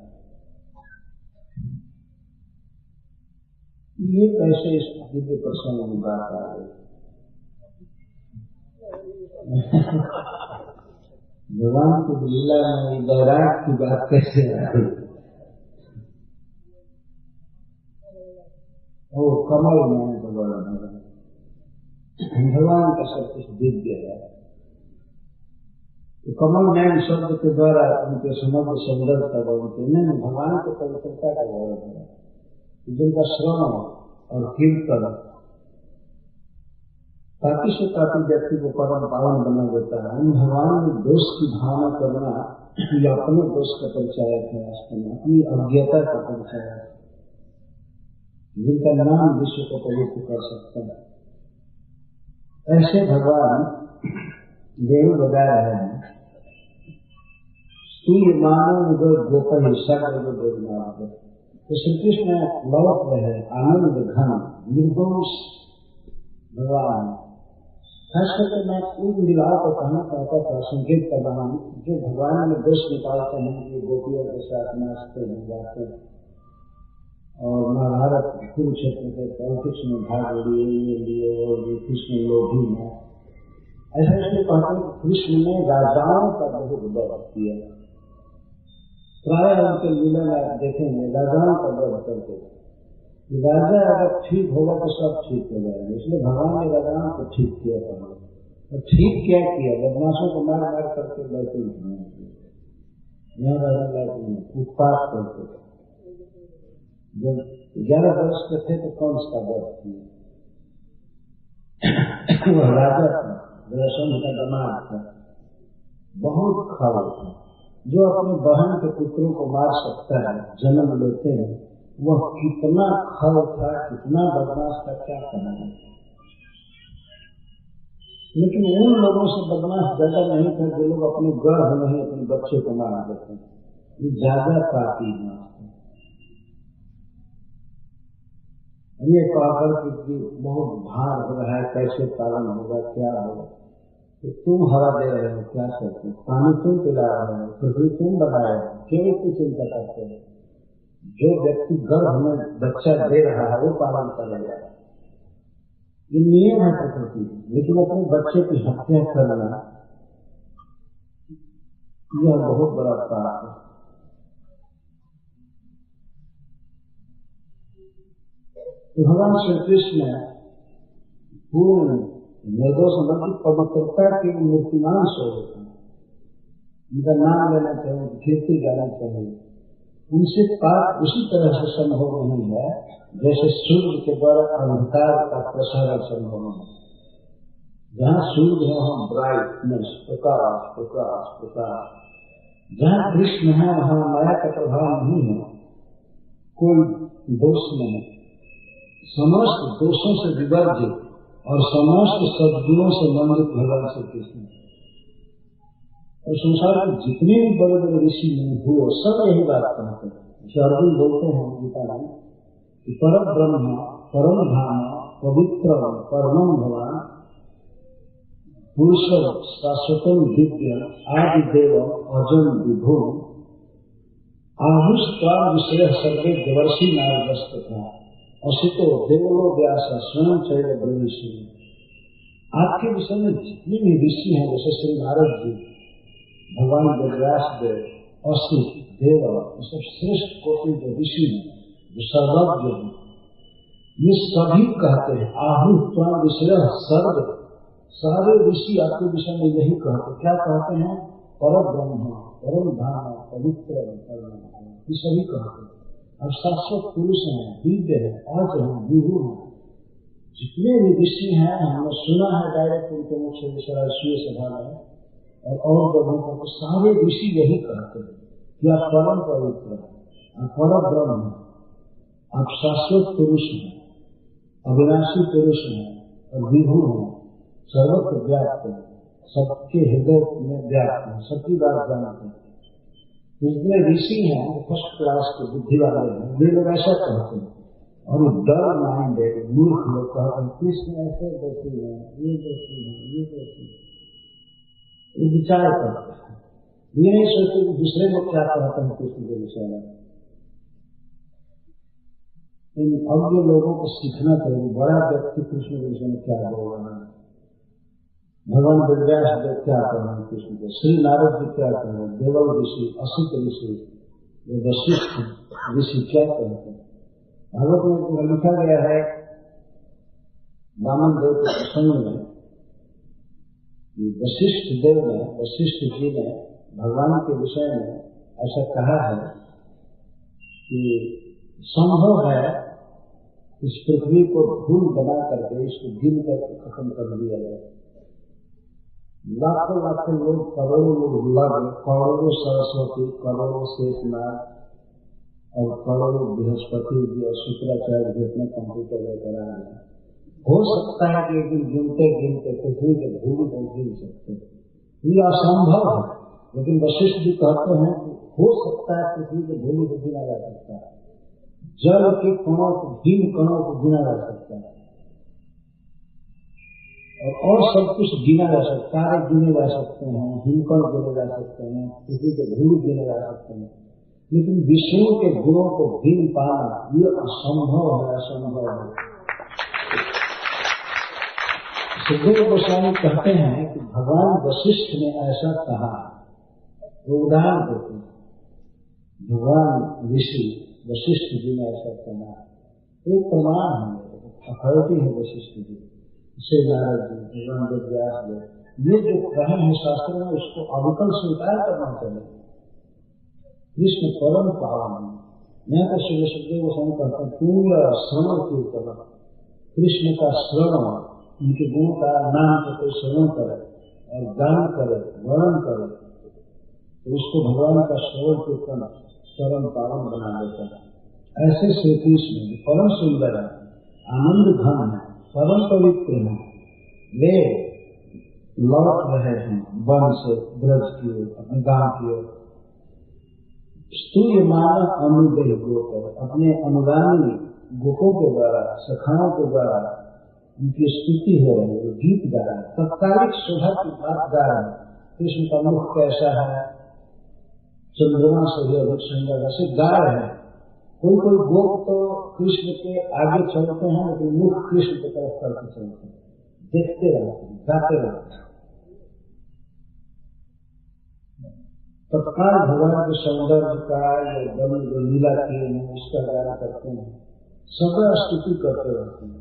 ये कैसे इस दिव्य प्रसंग में बात आ गई? भगवान की लीला में वैराग की बात कैसे आ गई? ओ कमल में तो बड़ा भगवान का सब कुछ दिव्य है। तो कमल नयन शब्द के द्वारा उनके समग्र सौंदर्य का वर्णन नहीं, भगवान की पवित्रता का वर्णन है, जिनका श्रवण और कीर्तन काफी से काफी व्यक्ति को परम पावन बना देता है। उन भगवान में दोष की भावना करना या अपने दोष का परिचायक है, वास्तव में अपनी अज्ञता का परिचायक है, जिनका नाम विश्व को पवित्र कर सकता है। ऐसे भगवान वेणु बजा रहे हैं, स्तूय मानव गोपहि सगल गोमार्ग। तो श्री कृष्ण लौट रहे आनंद घन निर्दोष भगवान खास करके मैं उन लीलाओं को कहना चाहता था, संकेत कर रहा हूँ, जो भगवान में दोष निकालते हैं कि गोपियों के साथ नाचते हैं गाते हैं और महाभारत कुरुक्षेत्र के पॉलिटिक्स में भाग लिए और कृष्ण लोभी हैं। ऐसा इसलिए कहते हैं कि कृष्ण ने राजाओं का बहुत वध किया। प्राय उनके लीला में आप देखेंगे राजाओं का वध करते हैं। राजा अगर ठीक होगा तो सब ठीक हो जाएगा, इसलिए भगवान ने राजाओं को ठीक किया था। और ठीक क्या किया? बदमाशों को मार मार करके बैठे यहाँ रहने लायक नहीं, उत्पात करते थे। जब 11 वर्ष के थे तो कौन सा वध किया? वह राजा था, जरासंध का दामाद था, बहुत खराब था। जो अपने बहन के पुत्रों को मार सकता है, जन्म लेते हैं, वह कितना खल था, कितना बदमाश था, क्या कहना है। लेकिन उन लोगों से बदमाश ज्यादा नहीं था जो लोग अपने गर्भ में ही अपने बच्चे को मार देते हैं। ये ज्यादा पापी है। ये कहकर कि बहुत भार हो रहा है, कैसे पालन होगा, क्या होगा, तो तुम हवा दे रहे हो, क्या करते हो, पानी तुम पिला रहे हो, फिर तुम बताए हो, क्यों इसकी चिंता करते हो? जो व्यक्ति गर्भ में बच्चा दे रहा है वो पालन करेगा। ये नियम है प्रकृति। लेकिन अपने बच्चे की हत्या करना यह बहुत बड़ा पाप है। तो भगवान श्री कृष्ण पूर्ण निर्दोष मन की पवित्रता के मूर्तिमान स्वरूप है। उनका नाम लेना चाहिए, कीर्ति गाना चाहिए। उनसे पाप उसी तरह से संभव नहीं है जैसे सूर्य के द्वारा अंधकार का प्रसारण संभव है। जहाँ सूर्य है वहाँ ब्राइटनेस, प्रकाश प्रकाश प्रकाश। जहाँ कृष्ण है वहाँ माया का प्रभाव नहीं है, कोई दोष नहीं। समस्त दोषों से विवर्जित और समस्त सद्गुणों से मंडित भगवान श्री कृष्ण। और संसार में जितने भी बड़े बड़े ऋषि हुए सब यही बात कहते हैं। अर्जुन बोलते हैं गीता में कि परम ब्रह्म परम धाम पवित्र परमम भगवान पुरुष शाश्वतम दिव्य आदि देव अजन विभु आहुस्त्वा विषय सर्वे देवर्षि नारदस्त था असितो देवलो व्यास स्वयं चैव ब्रह्मषि। आपके विषय में जितने भी ऋषि हैं, जैसे श्री नारद जी, भगवान व्यास देव, असित देव, सब श्रेष्ठ कोटि के ऋषि हैं जो सर्वज्ञ हैं, ये सभी कहते हैं आहुस्त्वा विषय सर्व। सारे ऋषि आपके विषय में यही कहते, क्या कहते हैं? परम ब्रह्म परम धाम पवित्र परम, ये सभी कहते हैं। अब शाश्वत पुरुष हैं, दिव्य है, आज हैं, विभु हैं। जितने भी ऋषि हैं हमने सुना है डायरेक्ट उनके मुख से विश्वासीय सभा में और जगहों को, सारे ऋषि यही कहते हैं कि आप परम पवित्र हैं, आप परम ब्रह्म हैं, आप शाश्वत पुरुष हैं, अविनाशी पुरुष हैं और विभु हैं, सर्वत्र व्याप्त हैं, सबके हृदय में व्याप्त हैं, सबकी बात जानते हैं। जितने ऋषि हैं फर्स्ट क्लास के बुद्धि वाले हैं, वे लोग ऐसा कहते हैं। और डर माइंडेड मूर्ख लोग कहते हैं कृष्ण ऐसे दोषी है, ये दोषी है, ये दोषी है। ये विचार करते हैं, ये नहीं सोचते कि दूसरे लोग क्या कहते हैं कृष्ण के विषय में। इन अज्ञ लोगों को सीखना चाहिए बड़ा व्यक्ति कृष्ण के विषय में क्या बोल रहा है। भगवान वेदव्यास देव क्या कह रहे हैं कृष्ण को, श्री नारद जी क्या कह रहे हैं, देवल ऋषि, असित ऋषि, वशिष्ठ ऋषि क्या कहते हैं। भागवत में लिखा गया है वामन देव के प्रसंग में, वशिष्ठ देव ने, वशिष्ठ जी ने भगवान के विषय में ऐसा कहा है कि संभव है इस पृथ्वी को धूल बना करके इसको गिन करके खत्म कर दिया जाए। लाखों लाखों लोग, करोड़ों लोग लग, करोड़ों सरस्वती, करोड़ों शेषनाथ और करोड़ों बृहस्पति जी और शुक्राचार्य जी अपने कंप्यूटर लेकर आ रहे हैं। हो सकता है कि एक दिन गिनते गिनते पृथ्वी के धूल को गिन सकते, ये असंभव है। लेकिन वशिष्ठ जी कहते हैं कि हो सकता है पृथ्वी के धूल को गिना जा सकता है, जल के कणों को, 3 कणों को गिना जा सकता है। और और सब कुछ गिना जा सकता है, तारे गिने जा सकते हैं, हिमकण गिने जा सकते हैं, पृथ्वी के धूल गिने जा सकते हैं, लेकिन विष्णु के गुणों को गिन पाना ये असंभव है, असंभव है। सुखदेव गोस्वामी कहते हैं कि भगवान वशिष्ठ ने ऐसा कहा, वो उदाहरण देते हैं, भगवान ऋषि वशिष्ठ जी ने ऐसा कहा, एक प्रमाण है, अथॉरिटी है वशिष्ठ जी, श्री नारद जी, भगवान वेदव्यास जी, ये जो कहे हैं शास्त्र में उसको अविकल स्वीकार करना चाहिए। कृष्ण परम पावन, मैं तो श्री सुखदेव गोस्वामी कहता हूँ पूर्ण श्रवण कीर्तन, कृष्ण का श्रवण, उनके गुण का नाम को कोई श्रवण करे और गान करे, वर्णन करे, तो उसको भगवान का श्रवण कीर्तन परम पावन बना देता है। ऐसे श्री कृष्ण परम सुंदर है, आनंद घन है, परम पवित्र है, वे लौट रहे हैं वन से ब्रज की ओर, अपने गांव की ओर, स्तूय मान अनुदेह गोपर, अपने अनुगामी गोपों के द्वारा, सखाओं के द्वारा उनकी स्तुति हो रही है, गीत गा रहे हैं, तत्कालिक शोभा की बात गा रहे हैं। कृष्ण का मुख कैसा है, चंद्रमा से भी अधिक सुंदर, ऐसे गा रहे हैं। कोई कोई गोप तो कृष्ण के आगे चलते हैं, लेकिन मुख कृष्ण की तरफ करके चलते हैं, देखते रहते हैं, गाते रहते हैं। तत्काल भगवान के सौंदर्य का या बल जो लीला किए हैं उसका गान करते हैं, सदा स्तुति करते रहते हैं,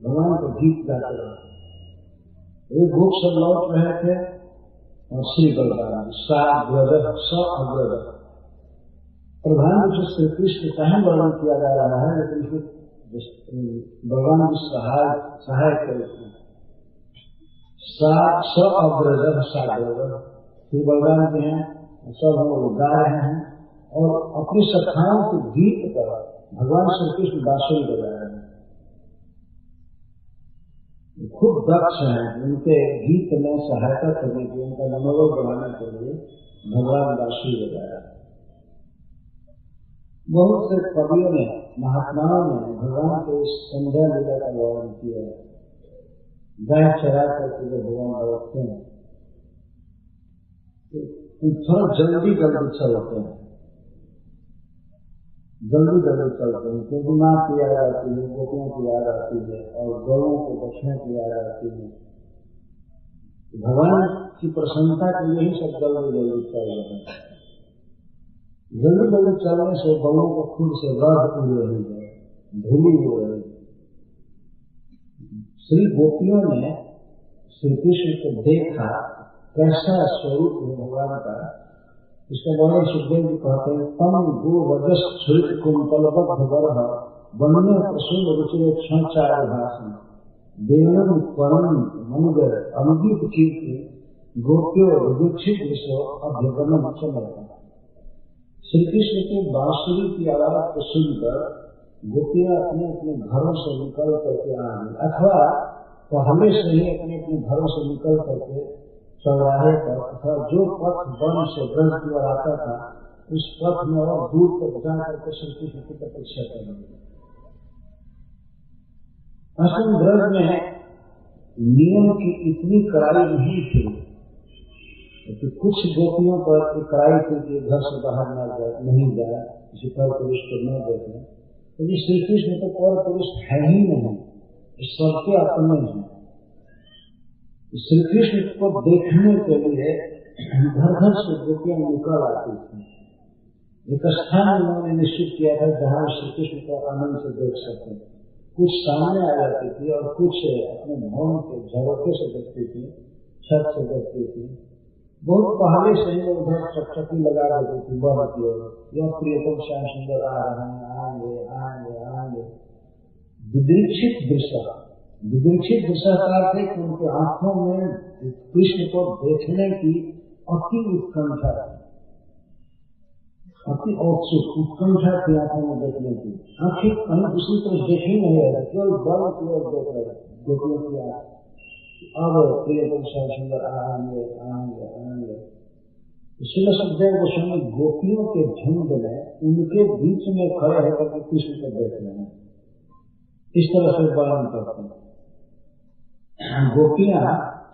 भगवान को गीत गाते रहते हैं। एक गोप सब लौट रहे थे और श्री बलराम अग्रद प्रधान रूप से श्री कृष्ण का ही वर्णन किया जा रहा है, लेकिन भगवान की सहायक अग्रद श्री बलराम के हैं, सब लोग गा रहे हैं और अपनी सखाओं के गीत पर भगवान श्री कृष्ण बांसुरी बजा रहे हैं। खुद दक्ष हैं, उनके गीत में सहायता करने के, उनका मनोबल बढ़ाने के लिए भगवान बांसुरी बजाया। बहुत से कवियों ने, महात्माओं ने भगवान के इस संध्या लीला का वर्णन किया है। गाय चरा करके जो भगवान लौटते हैं थोड़ा जल्दी चलते हैं, क्योंकि माँ की याद आती है, गोपियों की याद आती है और गौों को बच्चों की याद आती है। भगवान की प्रसन्नता के लिए ही सब जल्दी चल रहे हैं। जल्दी चलने से गौों को खुद से रद हो रही है, धूली हो रही है। श्री गोपियों ने श्री कृष्ण को देखा, कैसा स्वरूप है भगवान का, इसका वर्णन सुखदेव जी कहते हैं, तम गो वजस छुट कुंतलबद्ध बरह वन्य प्रसून रुचि क्षण चार भाषण देवम परम मनुगर अनुदीप कीर्ति गोप्यो विदुक्षित विश्व अभ्यगमन चमत्कार। श्री कृष्ण के बांसुरी की आवाज को सुनकर गोपियां अपने अपने घरों से निकल करके आ गई, अथवा पहले से ही अपने अपने घरों से निकल करके चौराहे पर अथवा जो पथ वन से ब्रज की ओर आता था उस पथ में और दूर तक जा करके श्री कृष्ण की प्रतीक्षा कर रही। असल ब्रज में नियम की इतनी कड़ाई नहीं थी, तो कुछ गोपियों पर कड़ाई थी कि घर से बाहर नहीं जाए, किसी पर पुरुष को न देखे, क्योंकि श्री कृष्ण तो पर पुरुष है ही नहीं, सबके अपने हैं। श्री कृष्ण को देखने के लिए घर घर से गोपियां निकल आती थी। एक स्थान उन्होंने निश्चित किया था जहाँ श्री कृष्ण को आनंद से देख सके। कुछ सामने आ जाती थी और कुछ अपने भवन के झरोखे से देखती थी, छत से देखती थी। बहुत पहले से ही उधर चकचकी लगा देती थी वन की ओर, यह प्रियतम श्याम सुंदर आ रहे हैं, आएंगे। विदृक्षित दृश्य थे कि उनके आंखों में कृष्ण को देखने की अति उत्कंठा थी, अति उत्कंठा थी आंखों में देखने की। आंखें कहीं दूसरी तरफ देख ही नहीं रहे, केवल बल की ओर देख रहे गोपियों की आंख। अब प्रियतम श्याम सुंदर आएंगे। इसलिए सुखदेव गोस्वामी गोपियों के झुंड में उनके बीच में खड़े होकर के कृष्ण को देख रहे हैं, इस तरह से वर्णन करते हैं। गोपियां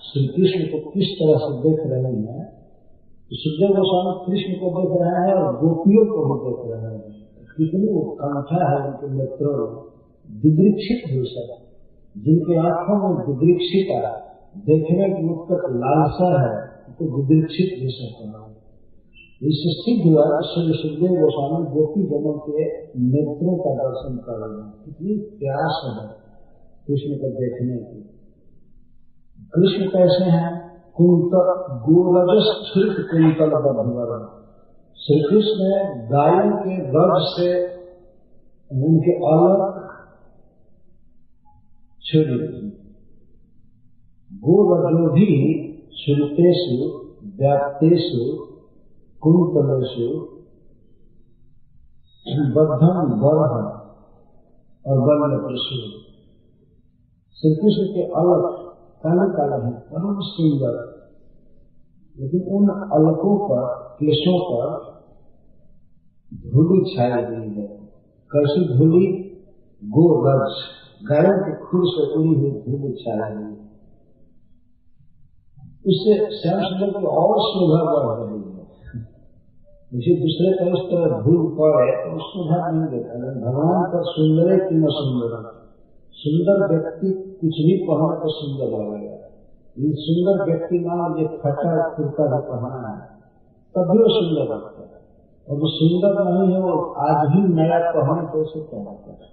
श्री कृष्ण को किस तरह से देख रही हैं, सुखदेव गोस्वामी कृष्ण को देख रहे हैं और गोपियों को भी देख रहे हैं। कितनी उत्कंठा है उनके नेत्रों में, विदृक्षित दृश्य, जिनके आंखों में विदृक्षिता, देखने की उत्कट लालसा है, तो विदृक्षित दृश्य होना। इससे सिद्ध हुआ श्री सुखदेव गोस्वामी गोपी जनों के नेत्रों का दर्शन कर रहे हैं। कितनी प्यास है कृष्ण को देखने की। कृष्ण कैसे हैं? कुंतल गोरज स्फुरित कुंतल बंधुवर। श्री कृष्ण गायों के गर्भ से उनके अलग छुरी गोरजो भी श्रुतेषु व्याप्तेषु कुंतलेषु बद्धम बरह और वर्ण प्रसु। श्री कृष्ण के अलग काले काले हैं, परम सुंदर, लेकिन उन अलकों पर, केशों पर धूली छाई हुई है। कैसी धूली? गोरज, गायों के खुर से उड़ी हुई धूली छाई हुई। उससे श्याम सुंदर की और शोभा बढ़ रही है। मुझे दूसरे का उस तरह धूल पड़े तो शोभा नहीं देता, लेकिन भगवान का सुंदर कि न सुंदर। सुंदर व्यक्ति कुछ भी पहने तो सुंदर लगेगा, लेकिन सुंदर व्यक्ति मान ये फटा कुर्ता भी पहना है तब भी वो सुंदर लगता है, और वो सुंदर नहीं है वो आज भी नया पहने तो उसे कहता है।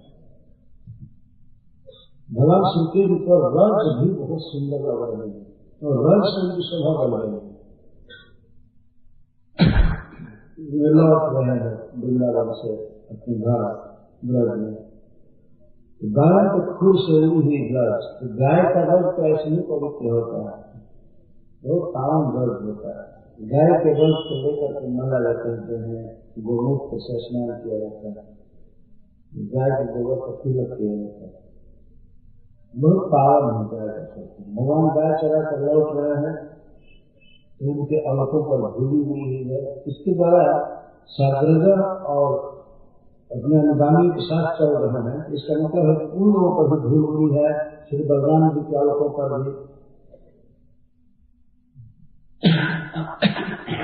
भगवान श्री कृष्ण पर रज भी बहुत सुंदर लग रही है, तो रज से उनकी शोभा बढ़ रही है। लौट रहे हैं वृंदावन से अपने घर ब्रज में, गाय के खुर से उड़ी हुई गज। तो गाय का रज तो ऐसे ही पवित्र होता है, वो पावन रज होता है। गाय के रज को लेकर के माला करते हैं, गोमुख से स्नान किया जाता है, गाय के गोबर का तिलक किया जाता है, बहुत पावन होता है। भगवान गाय चरा कर लौट रहे हैं तो उनके अलकों पर धूली हुई है। इसके द्वारा साग्रजन और अपने अनुगामी के साथ चल रहे हैं। इसका मतलब है उन लोगों पर भी धूल हुई है, श्री बलराम जी के अलकों पर भी।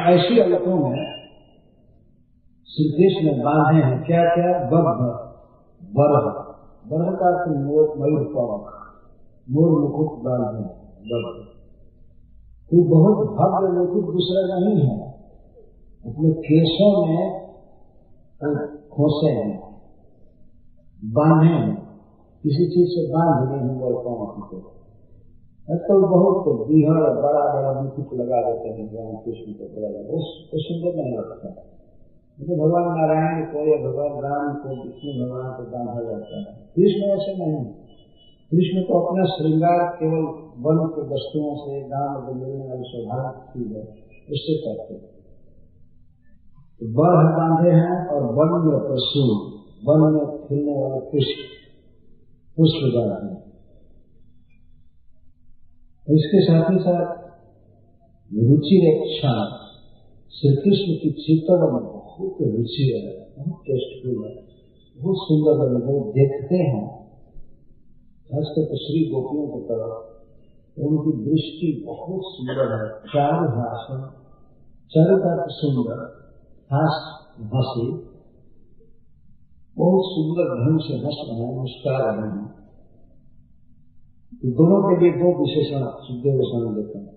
ऐसी अलकों में श्री कृष्ण बांधे हैं क्या क्या? बद्ध, बरह, बरह का मोर, मयूर पंख, मोर मुकुट बांधे बद्ध। कोई बहुत भव्य मुकुट दूसरा नहीं है, अपने केशों में खोसे हैं, बांधे हैं, किसी चीज से बांध रहे हैं मोर पंख को। तो बहुत बिहड़ बड़ा बड़ा मुकुट लगा देते हैं भगवान कृष्ण को, बड़ा वो सुंदर नहीं लगता। तो भगवान नारायण को या भगवान राम को, विष्णु भगवान को बांधा जाता है। कृष्ण ऐसे नहीं, कृष्ण को अपना श्रृंगार केवल वन के वस्तुओं से, गांव में मिलने वाली स्वाभाविक चीज है, उससे करते हैं। तो बरह बांधे हैं और वन में पशु, वन में खिलने वाले पुष्प बांधे हैं। इसके साथ ही साथ रुचि रक्षा, श्री कृष्ण की चित्र में बहुत रुचि है, बहुत टेस्टफुल है, बहुत सुंदर लगे। वो देखते हैं खासकर श्री गोपियों की तरफ, उनकी दृष्टि बहुत सुंदर है। चार भाषण, चारुता सुंदर, हास हंसी, बहुत सुंदर ढंग से हंस रहे हैं, मुस्कुरा रहे हैं। तो दोनों के लिए दो विशेषण सुखदेव गोस्वामी देते हैं,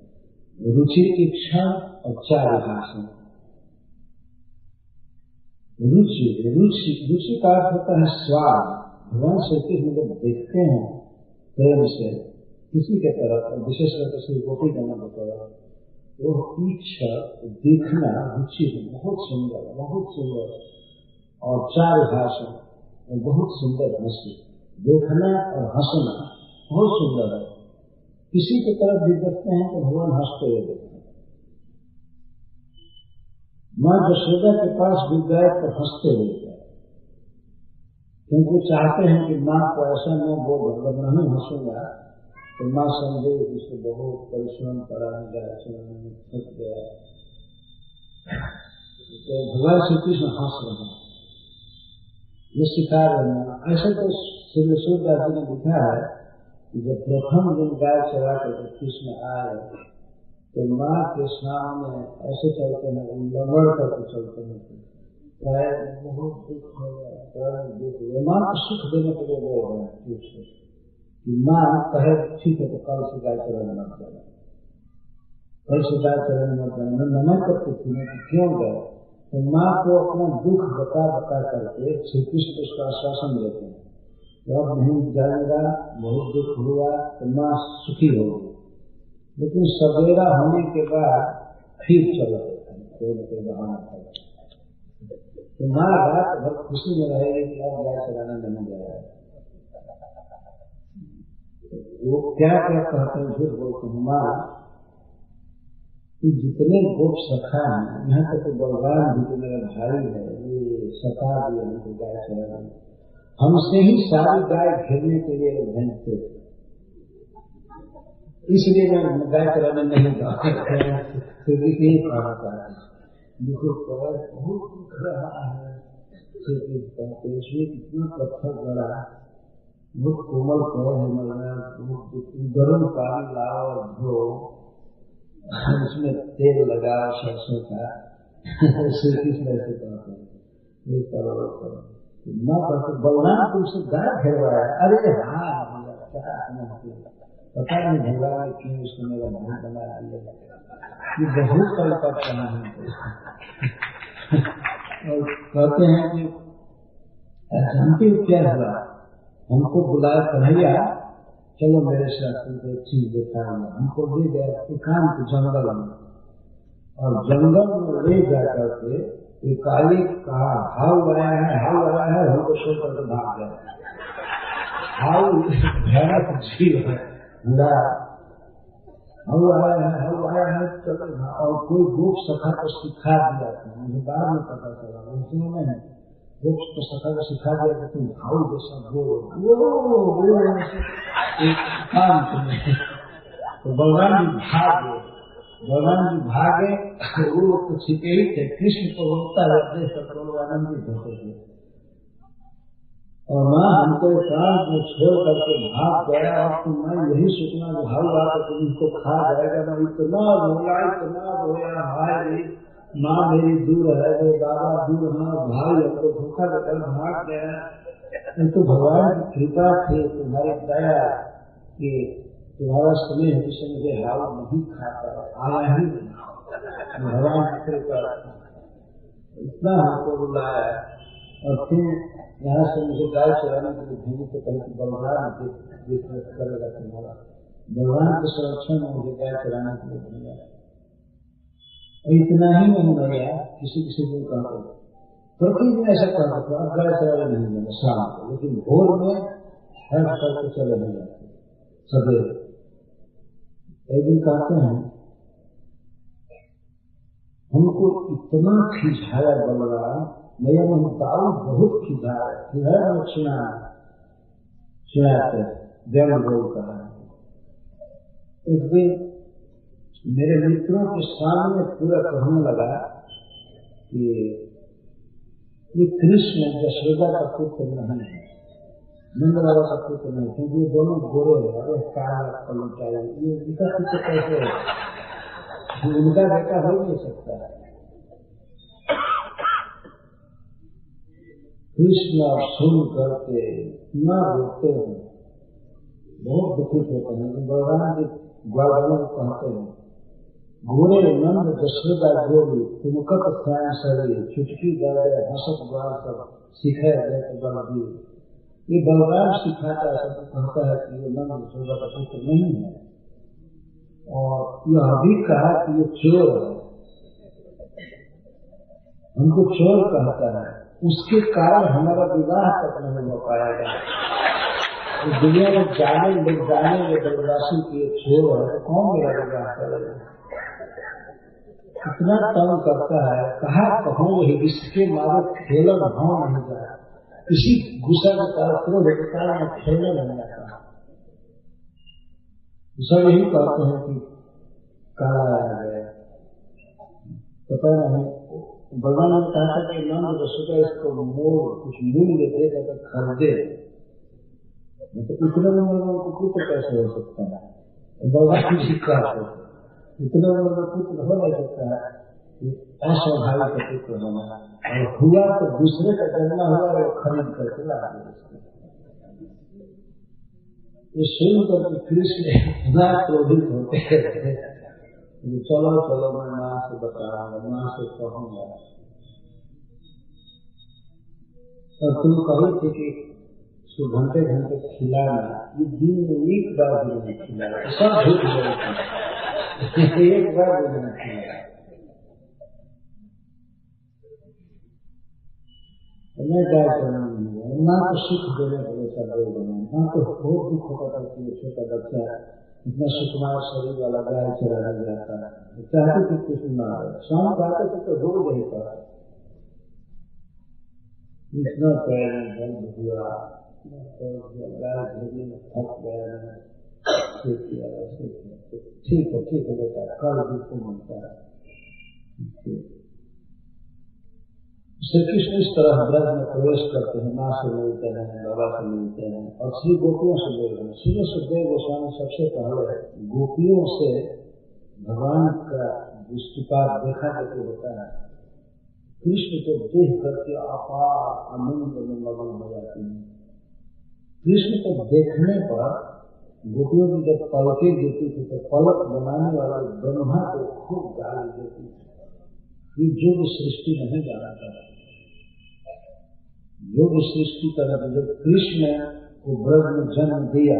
रुचि इच्छा और चार भाषण। रुचि रुचि रुचि का अर्थ होता है स्वाद। भगवान श्री कृष्ण जब देखते हैं प्रेम से किसी के तरफ, और विशेष करके श्री गोपी जनों की तरफ, वो इच्छा देखना रुचि बहुत सुंदर, बहुत सुंदर। और चार भाषण, बहुत सुंदर हंसी, देखना और हंसना बहुत सुंदर है। किसी की तरफ भी देखते हैं तो भगवान हंसते हुए देखते हैं। माँ यशोदा के पास भी गए तो हंसते हुए गए, क्योंकि चाहते हैं कि माँ को ऐसा न बोल, अगर नहीं हंसूंगा तो माँ समझे उसको बहुत परिश्रम पड़ा है, थक गया। तो भगवान श्री कृष्ण हंस रहे हैं, ये सिखा रहे हैं। ऐसा तो श्री सूरदास जी ने लिखा है जब प्रथम दिन गाय चरा करके कृष्ण आए तो माँ के सामने ऐसे चलते हैं, लंगड़ करके चलते हैं, पैर बहुत दुख हो गया, पैर दुख हो गया। माँ को सुख देने के लिए बोल रहे हैं कि माँ कहे ठीक है तो कल से गाय चराने मत जाना, कल से गाय चराने मत जाना। मैं मना करती थी मैं क्यों गए, तो माँ को अपना दुख बता करके श्री कृष्ण उसका आश्वासन देते हैं, जब नहीं जाएगा बहुत दुख हुआ तो माँ सुखी होगी। लेकिन सवेरा होने के बाद फिर चल के बहाना कर, तो माँ रात भर खुशी में रहेगी कि अब गाय चलाना नहीं जाएगा। वो क्या क्या कहते हैं, झूठ बोलते हैं। माँ जितने गोप सखा हैं, यहाँ तक तो बलवान भी तो मेरा भाई है, ये सखा भी हमको गाय चलाना, हमसे ही सारी गाय घेरने के लिए भेजते थे, इसलिए मैं गाय चलाने नहीं जाता। बहुत दुख रहा है, कितना पत्थर गड़ा, बहुत कोमल पैर है मेरा, गर्म पानी लाओ और धो, उसमें तेल लगाओ सरसों का, श्री कृष्ण ऐसे कहते हैं, ये करो करो न करते। बलराम तुमसे गाय घेरवाया, अरे हाँ क्या पता नहीं भगवान क्यों उसको मेरा भाई बना दिया, ये बहुत कल्पना है। और कहते हैं कि जानते हो क्या हुआ, हमको बुलाया कन्हैया चलो मेरे साथ तुमको एक चीज दिखाऊंगा, हमको ले गया एकांत जंगल में, और जंगल में ले जा करके एकाएक कहा हाउ आया है हमको छोड़ करके भाग गया। हाउ भयानक जीव है, बुरा हाउ आया है चलो, और कोई गोप सखा को सिखा दिया था, मुझे बाद में पता चला, उसमें नहीं गोप को सखा को सिखा दिया कि तुम हाउ जैसा बोलो काम तुम्हें। तो बलराम जी भागे, वो तो छिपे ही थे, कृष्ण को होता है आनंदित होते थे। और माँ हमको एकांत में छोड़ करके भाग गया, और तो मैं यही सोचना जो हाउ आकर तुम इसको खा जाएगा, मैं इतना रोया हाय माँ मेरी दूर है, वो बाबा दूर है, भाई हमको धोखा देकर भाग गया। तो भगवान की कृपा थी, तुम्हारी दया कि तुम्हारा स्नेह जिसे मुझे हाउ नहीं खाता आया ही नहीं, भगवान की कृपा इतना हमको बुलाया। और फिर यहाँ से मुझे गाय चलाने के लिए भेजी तो कहीं बलराम करेगा तुम्हारा, भगवान के संरक्षण में मुझे गाय चलाने के लिए भेजा। और इतना ही नहीं गया, किसी को कहते प्रतिदिन ऐसा कहता था अब गाय चलाने नहीं जाना शाम को, लेकिन भोर में हर करके चले नहीं जाते सवेरे। एक दिन कहते हैं हमको इतना खिझाया बलराम, मेरा मन दाऊ बहुत खिझाया सुनाते जब बोलता है। एक दिन मेरे मित्रों के सामने पूरा कहने लगा कि ये कृष्ण यशोदा का पुत्र नहीं है, नंद बाबा का पुत्र नहीं, क्योंकि ये दोनों गोरे हैं, अरे काला पलटा ये इनका पुत्र कैसे है, उनका बेटा हो नहीं सकता। कृष्ण सुन करके इतना रोते हैं, बहुत दुखित होते हैं। भगवान जी ग्वालों को कहते हैं गोरे नंद यशोदा गोरी तुमकत प्राण शरीर चुटकी दर्द हसत ग्वाल सब सिखे बलबीर। ये बलराम सिखाता है, सबको कहता है कि ये नंद यशोदा का पुत्र नहीं है, और यह भी कहा कि ये चोर है, हमको चोर कहता है, उसके कारण हमारा विवाह तक नहीं हो पाएगा। दुनिया में जाने बलराशि की चोर है तो कौन मेरा विवाह करेगा। इतना तंग करता है, कहा कहूँ वही इसके मारे खेलन भाव नहीं जाए, इसी गुस्सा के कारण क्रोध के कारण मैं खेलने नहीं आता। सब यही कहते हैं कि काला आ गया, पता नहीं। भगवान ने कहा था कि नंद यशोदा इसको मोल कुछ मूल्य देकर खरीदे, मतलब इतने उम्र में उनको पुत्र कैसे हो सकता है? भगवान जी कहते हैं इतने उम्र में पुत्र हो नहीं सकता है, अस्वाभाविक पुत्र होना, और हुआ तो दूसरे का जन्म हुआ और खरीद करके ला दिया। ये सुनकर कृष्ण इतना क्रोधित होते हैं, चलो चलो मैं माँ से बताऊंगा, माँ से कहूंगा। और तुम कही थी कि उसको घंटे घंटे खिलाना, ये दिन में एक बार भी नहीं खिलाया, सब झूठ बोलते, एक बार भी नहीं खिलाया। मैं क्या करना नहीं, माँ को सुख देने के लिए सब लोग बने। माँ को बहुत दुख होता था कि छोटा बच्चा इतना सुकुमार शरीर वाला गाय चराने जाता है, चाहते थे कुछ ना हो, शाम को आते थे तो रोज नहीं पाता, इतना पैर में दर्द हुआ, गाय धोने में थक गया, ठीक है बेटा, कल भी मिलता है। श्री कृष्ण इस तरह ब्रज में प्रवेश करते हैं, माँ से मिलते हैं, बाबा से मिलते हैं, और श्री गोपियों से मिलते हैं। श्री सुखदेव गोस्वामी सबसे पहले गोपियों से भगवान का दृष्टिपात देखा करके होता है। कृष्ण को देख करके अपार आनंद में मगन हो जाती है। कृष्ण को देखने पर गोपियों की जब पलकें गिरती थी तो पलक बनाने वाले ब्रह्मा को खूब गाली देती थी, ये योग सृष्टि नहीं जानता है। योग सृष्टि करने जब कृष्ण को ब्रज में जन्म दिया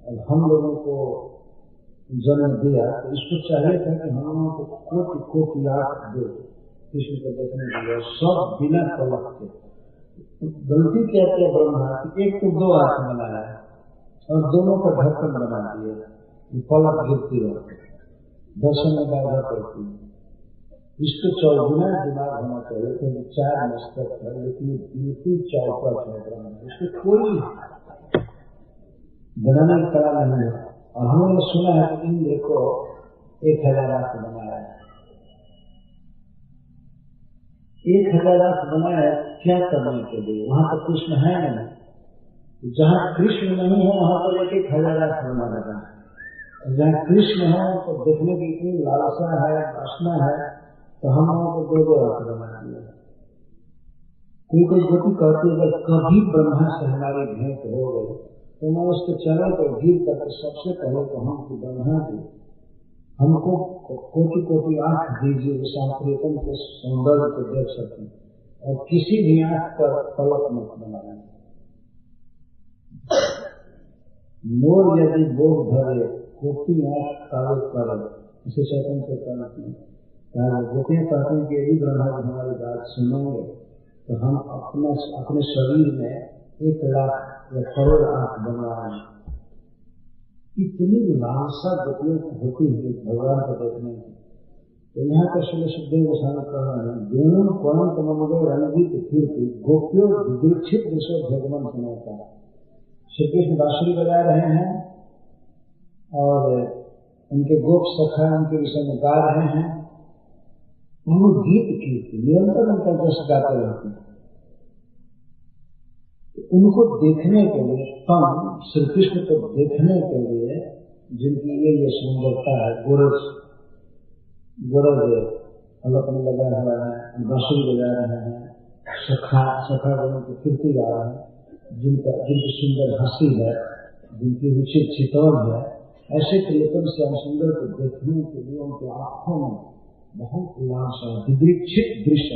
और हम लोगों को जन्म दिया, तो इसको चाहिए था कि हम लोगों को कोटि कोटि आंख दे कृष्ण को देखने के लिए, सब बिना पलक के। गलती क्या किया ब्रह्मा कि एक तो दो आंख बनाया और दोनों का ढक्कन बना दिया, पलक गिरती रहती, दर्शन में बाधा पड़ती। इसको चौगुना दिमाग होना चाहिए, क्योंकि चार मस्तक है लेकिन बिल्कुल चौपट है ब्रह्म, इसको कोई बनाने की कला नहीं है। और हमने सुना है कि इंद्र को 1000 आंख बनाया है। 1000 आंख बनाया क्या करने के लिए? वहां तो कृष्ण है नहीं, जहाँ कृष्ण नहीं है वहां पर 1000 आंख बना रहा है। जहाँ कृष्ण है तो देखने की इतनी लालसा है, वासना है, तो हम लोगों को 2 आंख बना दिया। कोई गोपी कहती है अगर कभी ब्रह्मा से हमारी भेंट हो गई तो मैं उसके चरण पर गिर करके सबसे पहले कहूँ कि ब्रह्मा जी हमको कोटि कोटि आंख दीजिए, उस आंखें के सौंदर्य को देख सकें, और किसी भी आंख पर पलक मत बनाए। मोर यदि बोल धरे कोटि आंख काले करे, इसे चैतन्य से कहना। गोपियां कहते हैं कि यदि ब्रह्मा जी हमारी बात सुनेंगे तो हम अपने शरीर में 1 लाख या करोड़ आंख बनवाएं। इतनी लालसा गोपियों को होती है भगवान को देखने की। तो यहाँ पर श्री सुखदेव गोस्वामी कह रहे हैं, वेणु कौन तमोदय रणजीत कीर्ति गोपियों दीक्षित विश्व भगवान सुनाता। श्री कृष्ण बांसुरी बजा रहे हैं और उनके गोप सखा उनके विषय में गा रहे हैं। उन गीत कीर्ति निरंतर उनका जश गाते रहते हैं। उनको देखने के लिए हम श्री कृष्ण को देखने के लिए जिनकी ये सुंदरता है, गोरज अलग में लगा हुआ है, बांसुरी बजा रहे हैं, सखा गणों की कीर्ति गा रहे हैं, जिनकी सुंदर हंसी है, जिनकी रुचि चितवन है, ऐसे त्रिलोकन श्याम सुंदर को देखने के लिए उनकी आंखों में बहुत उल्लास है, दिदीक्षित दृश्य।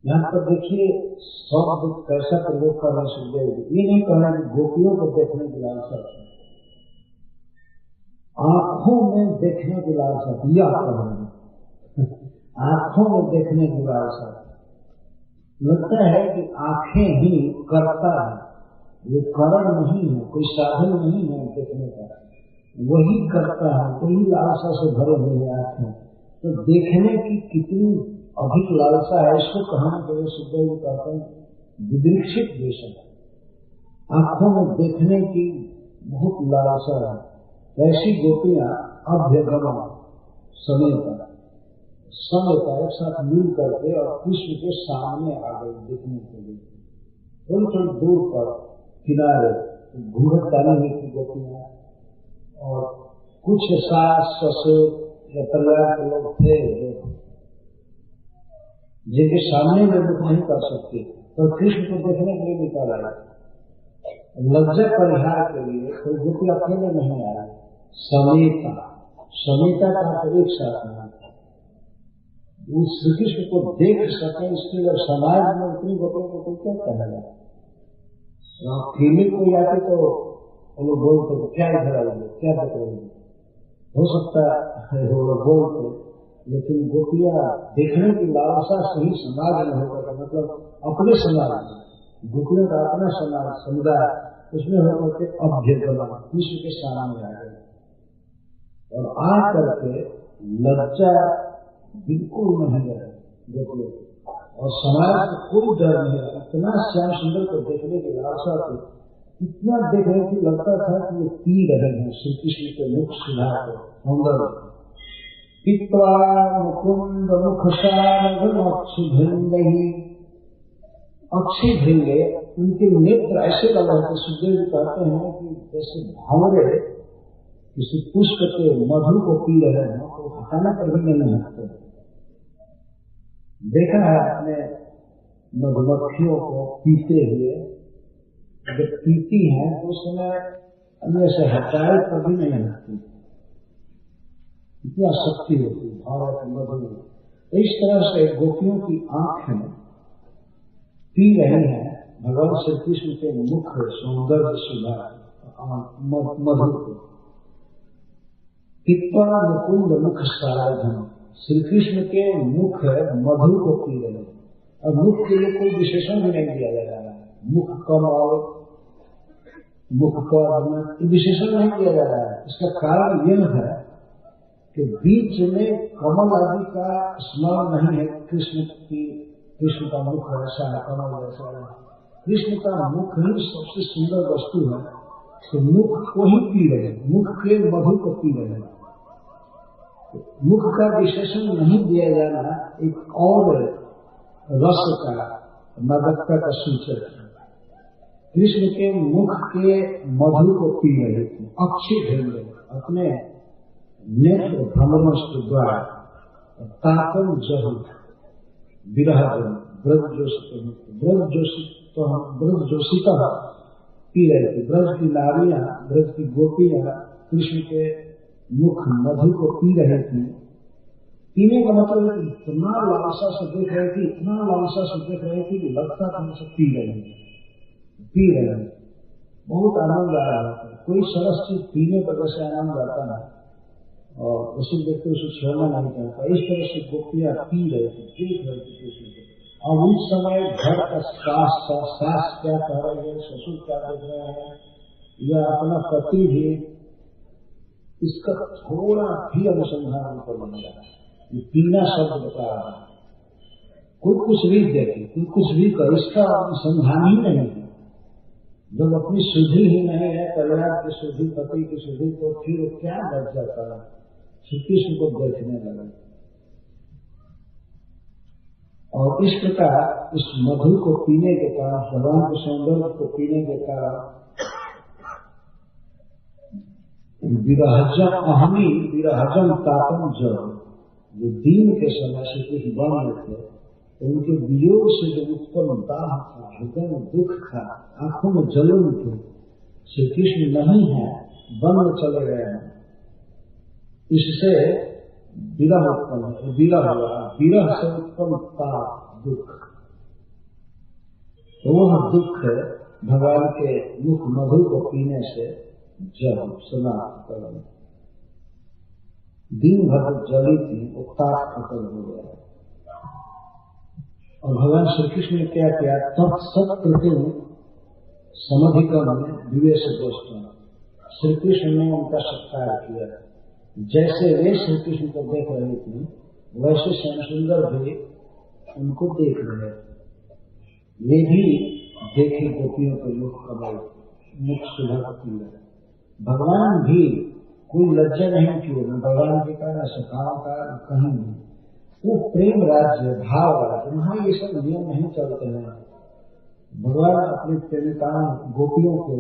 यहाँ पर देखिए शब्द कैसा प्रयोग कर रहे सुखदेव जी, ये नहीं कहना कि गोपियों को देखने की लालसा, आंखों में देखने की लालसा, यह कहना आंखों में देखने की लालसा। लगता है कि आंखें ही करता है, ये कारण नहीं है, कोई साधन नहीं है देखने का, वही करता है, वही लालसा से भरे हुए आंखें। तो देखने की कितनी अधिक लालसा है, इसको कहने के लिए सुखदेव जी कहते हैं विदीक्षित दृश्य, आंखों में देखने की बहुत लालसा है। ऐसी गोपियां अभ्यगम समेत एक साथ मिल करके और कृष्ण के सामने आ गई देखने के लिए। थोड़ी दूर पर किनारे घूंघट डाली हुई थी गोपियां, और कुछ सास ससुर या परिवार के लोग थे जिनके सामने वे दुख नहीं कर सकते, तो कृष्ण को देखने के लिए निकल आए। लज्जा परिहार के लिए कोई गोपी अकेले नहीं आए, समेता, समेता का एक साथ में उस श्री कृष्ण को देख सके, इसके लिए समाज में उतनी गोपियों को कोई क्या कहेगा। अकेले कोई आते तो वो लोग बोलते क्या इधर आएंगे, क्या देख रहे हैं, हो सकता है वो लोग बोलते, लेकिन गोपियां देखने की लालसा सही समाज में होगा, मतलब अपने समाज में, गोपियों का अपना समाज समुदाय, उसमें होकर के अभ्यर्थना विश्व के सामने आ गए, और आ करके लज्जा बिल्कुल नहीं रहे गोपियों, और समाज को कोई डर नहीं रहा। इतना श्याम सुंदर को देखने की लालसा थी, इतना देख रहे थे, लगता था कि वो पी रहे हैं श्री कृष्ण के मुख सुधा को सौंदर्य। पित्वा मुकुंद मुखशारंगी, अक्षी भृंगे, उनके नेत्र ऐसे लग रहे थे, सुखदेव जी कहते हैं कि जैसे भंवरे किसी पुष्प के मधु को पी रहे हैं, तो हटाना पर भी नहीं हटते। देखा है आपने मधुमक्खियों को पीते हुए, जब पीती हैं तो उस समय अन्य से हटाए पर भी नहीं हटती, इतना शक्ति होती है भारत मधु। इस तरह से गोपियों की आंखें पी रही हैं भगवान श्री कृष्ण के मुख सौंदर्य सुधा मधु को। पित्वा मुकुंद मुख साराधन, श्री कृष्ण के मुख मधु को पी रहे हैं, और मुख के लिए कोई विशेषण भी नहीं दिया जा रहा है, मुख कमल, मुख पद्म, विशेषण नहीं दिया जा रहा है। इसका कारण यह है कि बीच में कमल आदि का स्मरण नहीं है। कृष्ण का मुख ऐसा है, कमल ऐसा है, कृष्ण का मुख ही सबसे सुंदर वस्तु है, तो मुख को ही पी रहे हैं, मुख के मधु को पी रहे हैं। मुख का विशेषण नहीं दिया जाना एक और रस का, मादकता का सूचक है। कृष्ण के मुख के मधु को पी रहे थे, अक्षी भृंग, अपने नेत्र भ्रमरश के द्वारा, तापन जहु विरहजन ब्रज जोशिता पी रहे थे। ब्रज की नारियां, ब्रज की गोपियां कृष्ण के मुख मधु को पी रहे थे। पीने का मतलब है कि इतना लालसा से देख रहे थे, इतना लालसा से देख रहे थे कि लगता था उनसे पी रहे हैं, बहुत आनंद आ रहा था। कोई सरस चीज पीने पर वैसे आनंद आता है, और उसी व्यक्ति उसे छोड़ना नहीं चाहता। इस तरह से गोपियां पी रहे थे, देख रहे थे कृष्ण को। और उस समय घर का सास क्या कह रहे हैं, ससुर क्या देख रहे हैं, या अपना पति भी, इसका थोड़ा भी अनुसंधान पर बन गया। ये पीना शब्द बता रहा है, कोई कुछ भी देखे, कोई कुछ भी कर, इसका अनुसंधान ही नहीं है। जब अपनी शुद्धि ही नहीं है, परिवार की शुद्धि, पति की शुद्धि, तो फिर क्या बच जाता है, श्री कृष्ण को देखने लगा। और इस प्रकार उस मधु को पीने के कारण, भगवान के सौंदर्य को पीने के कारण विरहजम तापम जल, जो दिन के समय से कुछ बन रहे थे, तो उनके वियोग से जो उत्पन्न दाह था, हृदय में दुख था, आंखों में जलन थे, श्री कृष्ण नहीं है, वन में चले गए हैं, इससे विरह उत्पन्न, विरह हुआ, विरह से उत्पन्न ताप, दुख। तो वह दुख भगवान के मुख मधु को पीने से जब समाप्त कर दिन भर जली थी, वो ताप खत्म हो गया। और भगवान श्री कृष्ण ने क्या किया, तब सत्कृति समधिकम विवेश गोष्ठ, श्री कृष्ण ने उनका सत्कार किया। जैसे वे श्री कृष्ण को देख रहे थे, वैसे श्याम सुंदर भी उनको देख रहे थे। वे भी देखे गोपियों के मुख कमल, मुख सुधा पी रहे। भगवान भी कोई लज्जा नहीं की, भगवान के कारण सखाओं का कहीं नहीं। वो प्रेम राज्य, भाव राज्य, वहां ये सब नियम नहीं चलते हैं। भगवान अपनी प्रेमिकाओं गोपियों के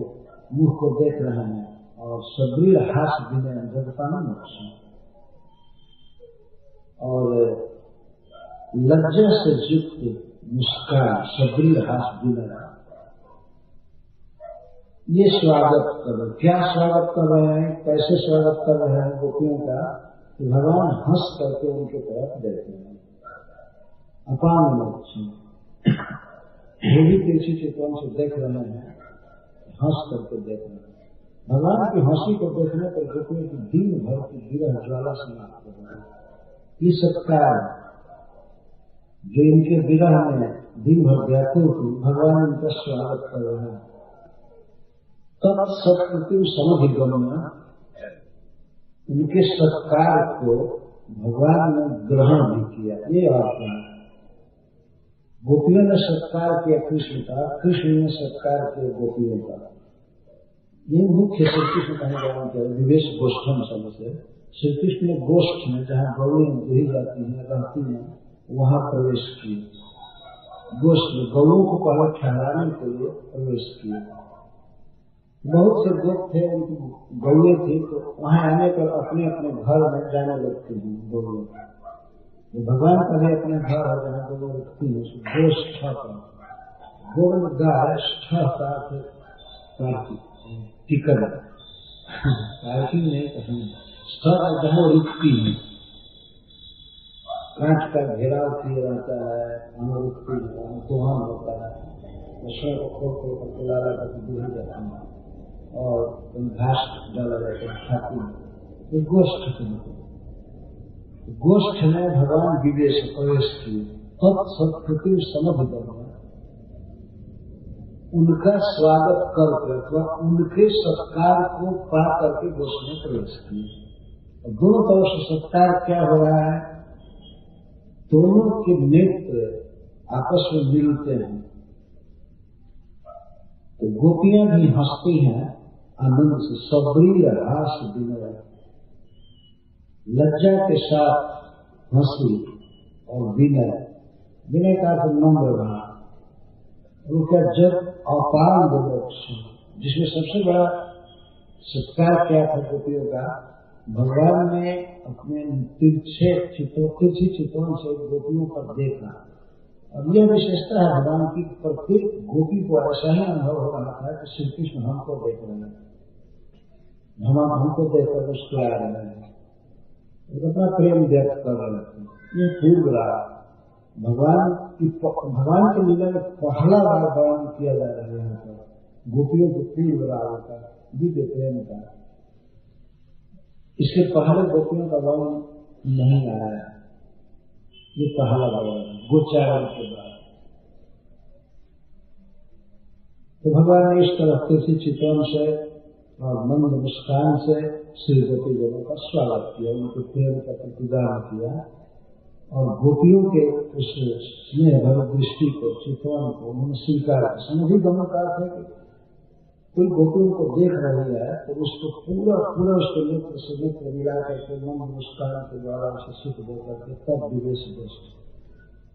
मुख को देख रहे हैं और सदृढ़ हास विनय जगतान मोक्ष और लज्जा से युक्त मुस्कान सदृढ़ हास विनय, ये स्वागत कर रहे। क्या स्वागत कर रहे हैं, कैसे स्वागत कर रहे हैं गोपियों का, कि भगवान हंस करके उनके तरफ देख रहे हैं। अपान मोक्ष भी किसी चित्रों से देख रहे हैं, हंस करके देख रहे हैं। भगवान की हंसी को देखने पर गोपियों की दिन भर की विरह ज्वाला समाप्त हो रही है। ये सत्कार जो इनके विरह में दिन भर व्याकुल थी, भगवान इनका स्वागत कर रहे हैं। तब सत्कृति समधिगम उनके सत्कार को भगवान ने ग्रहण भी किया। ये अर्थ है, गोपियों ने सत्कार किया कृष्ण का, कृष्ण ने सत्कार किया गोपियों का। ये मुख्य श्री कृष्ण कहने वाला क्या विवेश गोष्ठम शब्द से श्री कृष्ण ने गोष्ठ में जहाँ गौएं दुही जाती हैं रहती हैं वहां प्रवेश किए। गोष्ठ गौओं को पहले ठहराने के लिए प्रवेश किए। बहुत से लोग थे, उनकी गौएं थी, तो वहां आने पर अपने अपने घर में जाने लगते हैं गौएं। भगवान का भी अपने घर है जहाँ गौ रखती है, गोष्ठ गोविंद गाय टिकट पार्किंग नहीं कहीं जहाँ रुकती है, कांच का घेराव किया रहता है, वहाँ रुकती है, वहाँ दोहन होता है, उसमें खोल खोल कर लाला करके दूर जाता है और घास डाला जाता है खाती है। तो गोष्ठ में भगवान विवेश प्रवेश किए। तत्सत्कृति समधिगम उनका स्वागत करके अथवा उनके सत्कार को पा करके गोष्ठ में प्रवेश किए। दोनों तरफ से सत्कार क्या हो रहा है, दोनों के नेत्र आपस में मिलते हैं। तो गोपियां भी हंसती हैं आनंद से, सदृढ़ हास विनय, लज्जा के साथ हंसी और विनय। विनय का अर्थ नम्र भाव। उनका जब अपार मोक्ष, जिसमें सबसे बड़ा सत्कार क्या था गोपियों का, भगवान ने अपने तिरछी चित्रों से गोपियों पर देखा। अब यह विशेषता है भगवान की, प्रत्येक गोपी को ऐसा ही अनुभव हो रहा था कि श्री कृष्ण हमको देख रहे हैं, हमको देखकर मुस्कुरा रहे हैं, अपना प्रेम व्यक्त कर रहे थे। ये पूर्व रहा भगवान के लीला में पहला बार वर्णन किया जा रहा है यहाँ पर गोपियों के पूर्व राग का, दिव्य प्रेम का। इसके पहले गोपियों का वर्णन नहीं आया, ये पहला वर्णन गोचारण के बाद। तो भगवान ने इस तरह किसी चित्रण से और मंद मुस्कान से श्री गोपी जनों का स्वागत किया, उनके प्रेम का प्रतिदान किया और गोपियों के उस स्नेह भर दृष्टि को, चित्रण को उन्होंने स्वीकार किया। समधिगम का अर्थ है कि कोई गोपियों को देख रही है तो उसको पूरा उसके नेत्र से नेत्र मिला करके मन मुस्कान के द्वारा उसे सुख देकर के तब विवेश गोष्ठ,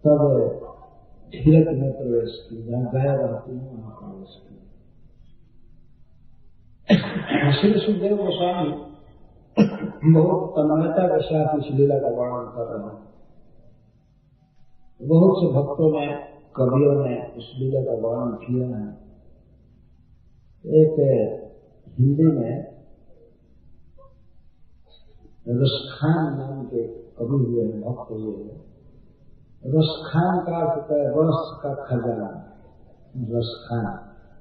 तब धीरज में प्रवेश की, जहाँ गाय रहती है वहां प्रवेश की। श्री सुखदेव गोस्वामी बहुत तन्मयता के साथ इस लीला का वर्णन कर रहे हैं। बहुत से भक्तों ने, कवियों ने इस लीला का वर्णन किया है। एक हिंदी में रसखान नाम के कवि हुए हैं, भक्त हुए हैं। रसखान का अर्थ है रस का खजाना, रसखान,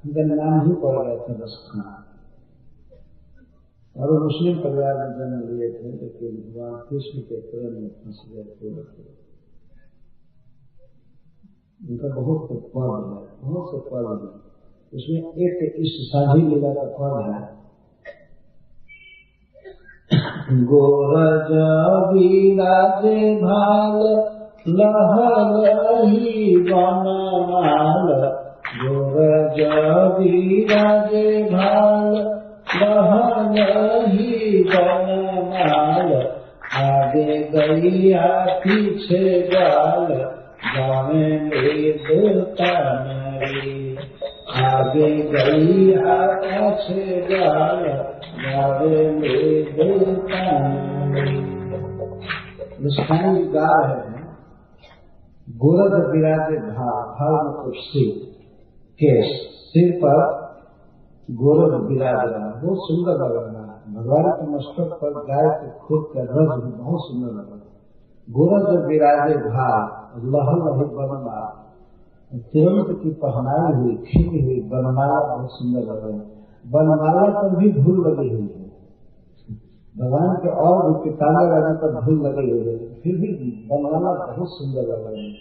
उनका नाम ही पड़ गया था रसखान। और वो मुस्लिम परिवार में जन्म लिए थे, लेकिन भगवान कृष्ण के प्रेम में फंस गए पूरे। उनका बहुत पद है, बहुत से पद है। उसमें एक इस साझी लीला का पद है, गोरज विराजे भाल लहलही बनमाल, गोरज विराजे भाल लहलही बनमाल, आगे गैया पीछे गाल, गावे मृदुता नारी। आगे गई आकाशे गाय गावे मुस्कान गा रहे हैं। गोरज विराजे भाव मतलब सिर, केश, सिर पर गोरज विराज रहा, बहुत सुंदर लग रहा है। भगवान के मस्तक पर गाय के खुद का रज भी बहुत सुंदर लग रहा है। गोरज विराजे भाव लह लही बनमाला, तिरंत की पहनाई हुई खिली हुई बनमाला बहुत सुंदर लग रही है। बनमाला पर भी धूल लगी हुई है, भगवान के और भी ताला लगाने पर धूल लगी हुई है, फिर भी बनमाला बहुत सुंदर लग रही है।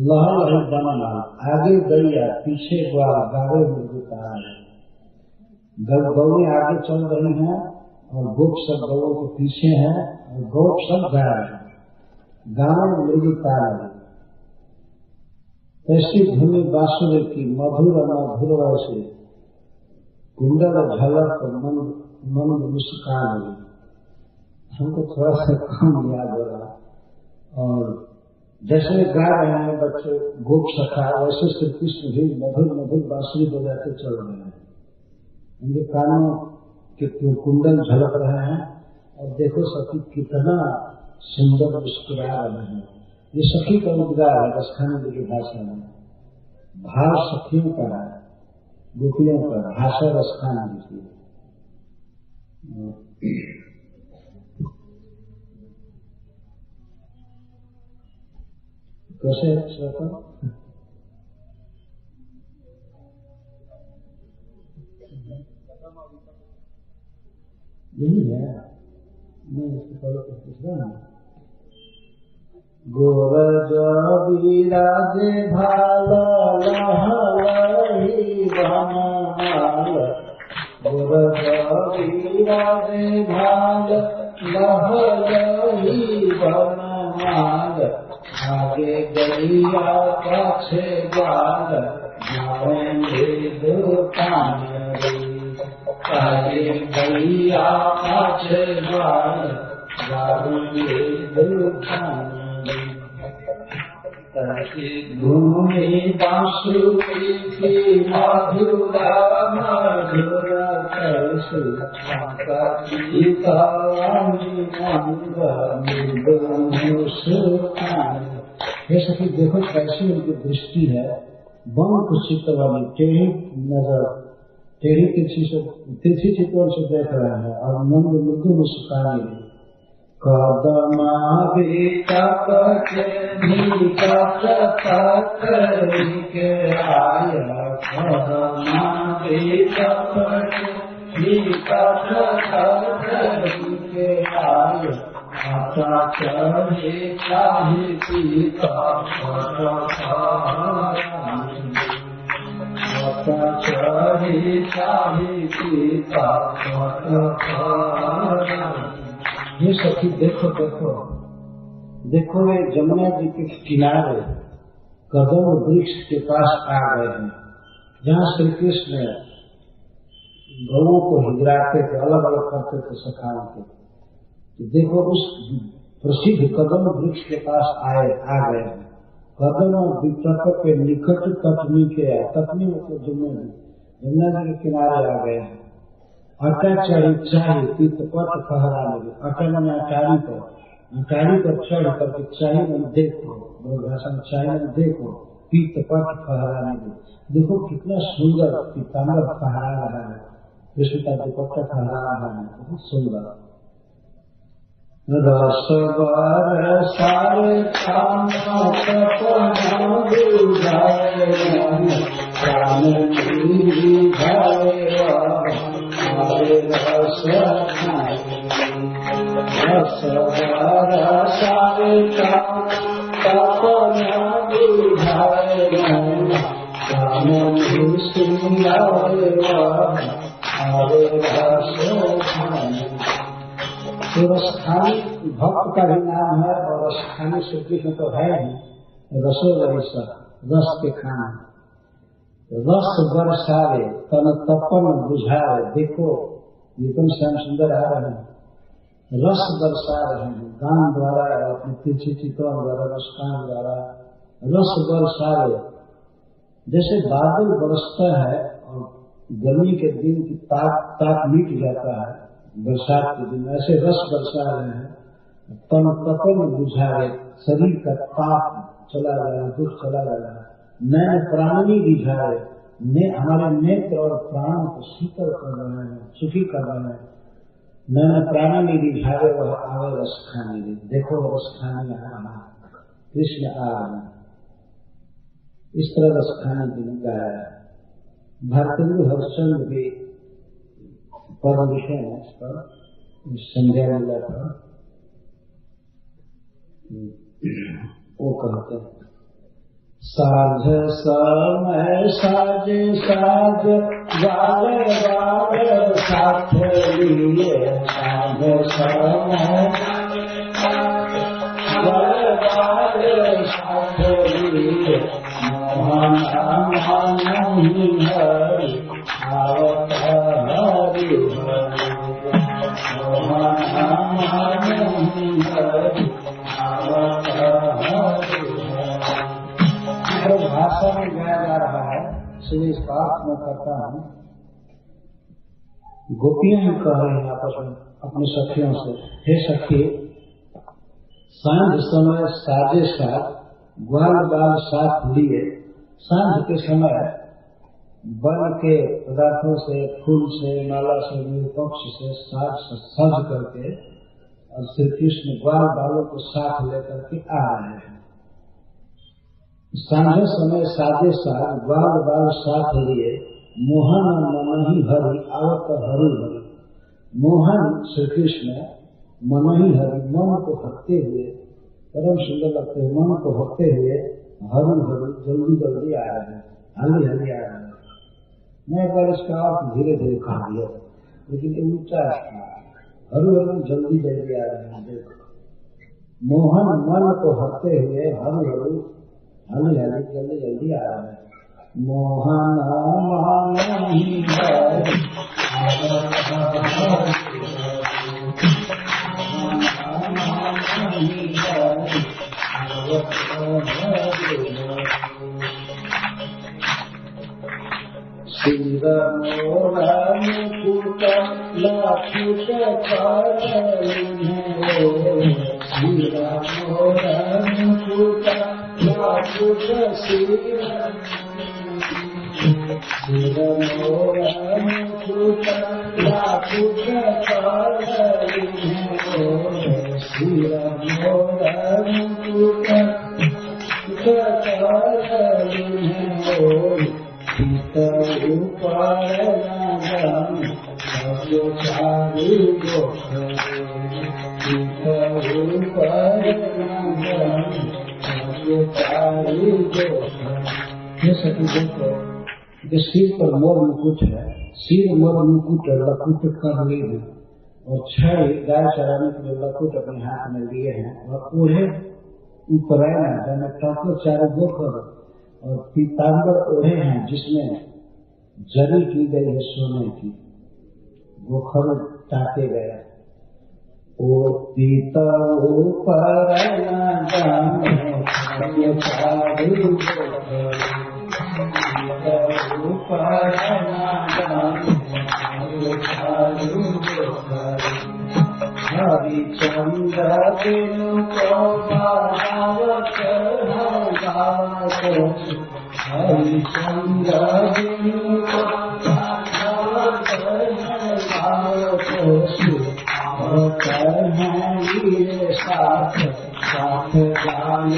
लह लही बनमाला, आगे गैया पीछे ग्वाल गावे मुर्गुता, गौएं आगे चल रही हैं और गोप सब गौओं के पीछे हैं और गोप सब गा रहे हैं, गाँव मुर्गुता। ऐसी धुनी बांसुरी की मधुर मधुर वैसे कुंडल झलक मन मुस्कान। हमको थोड़ा सा कम याद हो रहा, और जैसे गा रहे हैं बच्चे गोप सखा, वैसे श्री कृष्ण भी मधुर मधुर बांसुरी बजाते चल रहे हैं। उनके कानों के कुंडल झलक रहे हैं और देखो सखी कितना सुंदर मुस्कुरा रहे हैं। ये सखी का उद्गार है रसखानी जी की भाषा में। भाव सखियों का है, गोपियों का, भाषा रसखानी जी की। कैसे श्रोता यही है, मैं इसको पहले पूछ रहा हूँ। गोरज विराजे भाला लह लही बनमाला, गोरज विराजे भाला लह लही बनमाला, आगे गैया पाछे गाल गावेंगे दुकान रे, आगे गैया पाछे गाल गावेंगे दुकान। धूमि बांसुरी की मधुरा मधुरा कैसे ये सभी देखो कैसी उनकी दृष्टि है, बंक चित्त वाली, टेढ़ी नजर, टेढ़ी तिरछी चित्तों से देख रहे हैं और मन में मृदु मुस्कान। कदमा कपट के आया, कदमा कपट के आया, आता चढ़े चाहे पीता आता चढ़े चाहे पीता। ये सखी देखो देखो देखो, वे जमुना जी के किनारे कदम वृक्ष के पास आ गए हैं, जहाँ श्री कृष्ण गौओं को हिजराते थे, अलग अलग करते थे सखाओं को। तो देखो उस प्रसिद्ध कदम वृक्ष के पास आ गए हैं। कदम वितर्क के निकट तटनी के, तटनी मतलब जमुना जी के किनारे आ गए हैं। अटा चढ़ी चाहे पितपट फहरा लगे, अटा मैंने अटारी पर चढ़ करके चाहे में देखो, भाषा में चाहे में देखो, पितपट फहरा लगे। देखो कितना सुंदर पीताम्बर फहरा रहा है, कृष्ण का दुपट्टा फहरा रहा है, बहुत सुंदर। रस सारे रसखानी भक्त का भी नाम है, और रसखानी श्री कृष्ण तो है ही, रसो रस रस के खाना, रस बरसावे तन तपन बुझावे। देखो ये तुम श्याम सुंदर आ रहे हैं, रस बरसा रहे हैं, गान द्वारा, अपने तिरछी चितवन द्वारा, रसखान द्वारा रस बरसावे। जैसे बादल बरसता है और गर्मी के दिन की ताप मिट जाता है, बरसात के दिन ऐसे रस बरसा रहे हैं, तन तपन बुझा रहे, शरीर का ताप चला जा रहा, दुख चला जा रहा, नैन प्राणी रिझा रहे, हमारे नेत्र और प्राणों को शीतल कर रहे हैं, सुखी कर रहे हैं। नैन प्राणी रिझावे वह आवे रस खाने, देखो रस खाने आना, कृष्ण आ रहे हैं। इस तरह रस खाने के लिए गाया है। भारतेंदु हरिश्चंद्र भी परम विषय है, इस पर संध्या लीला पर वो कहते हैं, साझ समय साजे साज गावे गावे साथ लिए, साझ समय गावे गावे साथ लिए, मोहन नहीं हरि आवत हरि हरि, मोहन नहीं हरि आवत हरि हरि। भाषा में गाया जा रहा है, इसलिए इस बात में करता हूँ। गोपियां ही कह रहे हैं आपस में अपने सखियों से, हे सखी, सांझ समय साजे साथ ग्वाल बाल साथ लिए, सांझ के समय वन के पदार्थों से, फूल से, माला से, पक्ष से सज करके और श्री कृष्ण ग्वाल बालों को साथ लेकर के आ रहे हैं। सांझे समय साजे साथ ग्वाल बाल साथ लिए, मोहन मन ही हरि आवत हरि हरि। मोहन श्री कृष्ण मन ही हरि, मन को हटते हुए, परम सुंदर लगते हैं, मन को हटते हुए हरि हरि जल्दी जल्दी आ रहे हैं, हली हली आ रहे हैं। मैं एक बार इसका अर्थ धीरे धीरे कहा दिया, लेकिन उल्टा हरि हरि जल्दी जल्दी आ रहे हैं। देखो, मोहन मन को हटते हुए हरि हरि हली हली जल्दी जल्दी आ रहे हैं। मोहन नहीं हरि सिर मोरन कुट लाखुट पारलुने, सिर मोरन कुट लाखुट सिर मोरन कुट लाखुट पारलुने, सिर मोरन कुट पारलुने, सीतु पारनागम सबो चारु गोखरे, सीतु पारनागम सबो चारु गोखरे। ये सभी देखो, ये सिर पर मोर मुकुट है, सिर मोर मुकुट लकुट कर ले हैं, और 6 गाय चराने के लिए लकुट अपने हाथ में लिए हैं, और ओढ़े ऊपर आए टॉपो चारों गोखर और पीताम्बर ओढ़े हैं, जिसमें जरी की गई है सोने की, गोखर टाटे गया। ओ पीता ऊपर हरिचंद्र बिनु को गावत हरिचंद्र बिनु को गावत साथ साथ गाय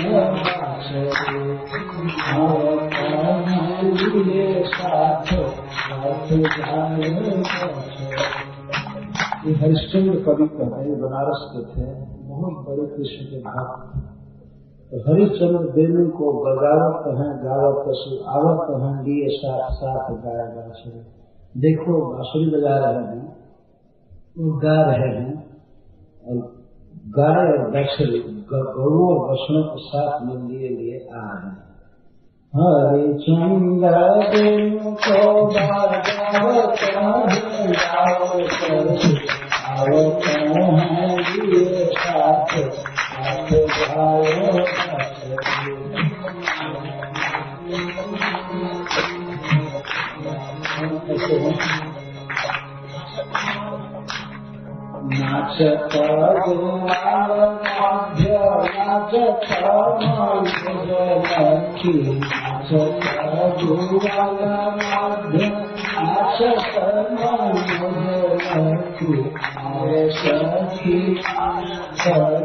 साथ साथ गाय। हरिश्चंद्र कवि कहते हैं, बनारस के थे, बहुत बड़े कृष्ण के भक्त। तो हरिश्चंद्र बेनु को बजावत हैं गावत पशु आवत हैं लिए साथ साथ गाया बांसुरी। देखो बांसुरी बजा रहे हैं, वो गा रहे हैं, और गाय और बछड़ी गौ और बछड़ों के साथ में लिए लिए आ रहे हैं। हरिचंद्र बेनु को बजावत हैं आवत हैं लिए साथ साथ गाय नाचत गोपाल मध्य नाचत मंगलखी नाचत गोपाल मध्य नाचत मंगलखी आवे सखी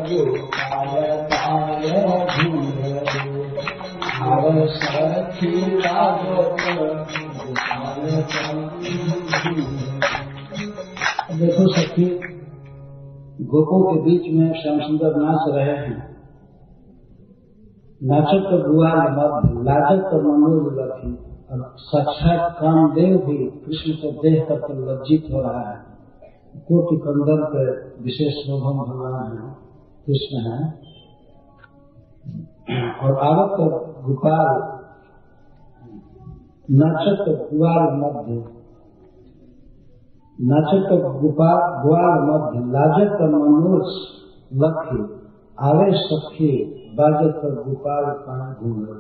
गोपाल पाय घुंघरू आवे सखी देखो सखी, गोपों के बीच में श्याम सुंदर नाच रहे हैं। नाचत तो गुआल मध्य लाजत तो मनोज लखी, और साक्षात कामदेव भी कृष्ण को देख कर लज्जित हो रहा है। कोटि कंदर के विशेष शोभन भगवान है, कृष्ण है। और आवत गोपाल नाचत गुआल मध्य नाचत ग्वाल मध्य लाजत मनोज लखी आवे सखी बाजत गोपाल पान घूंघरू।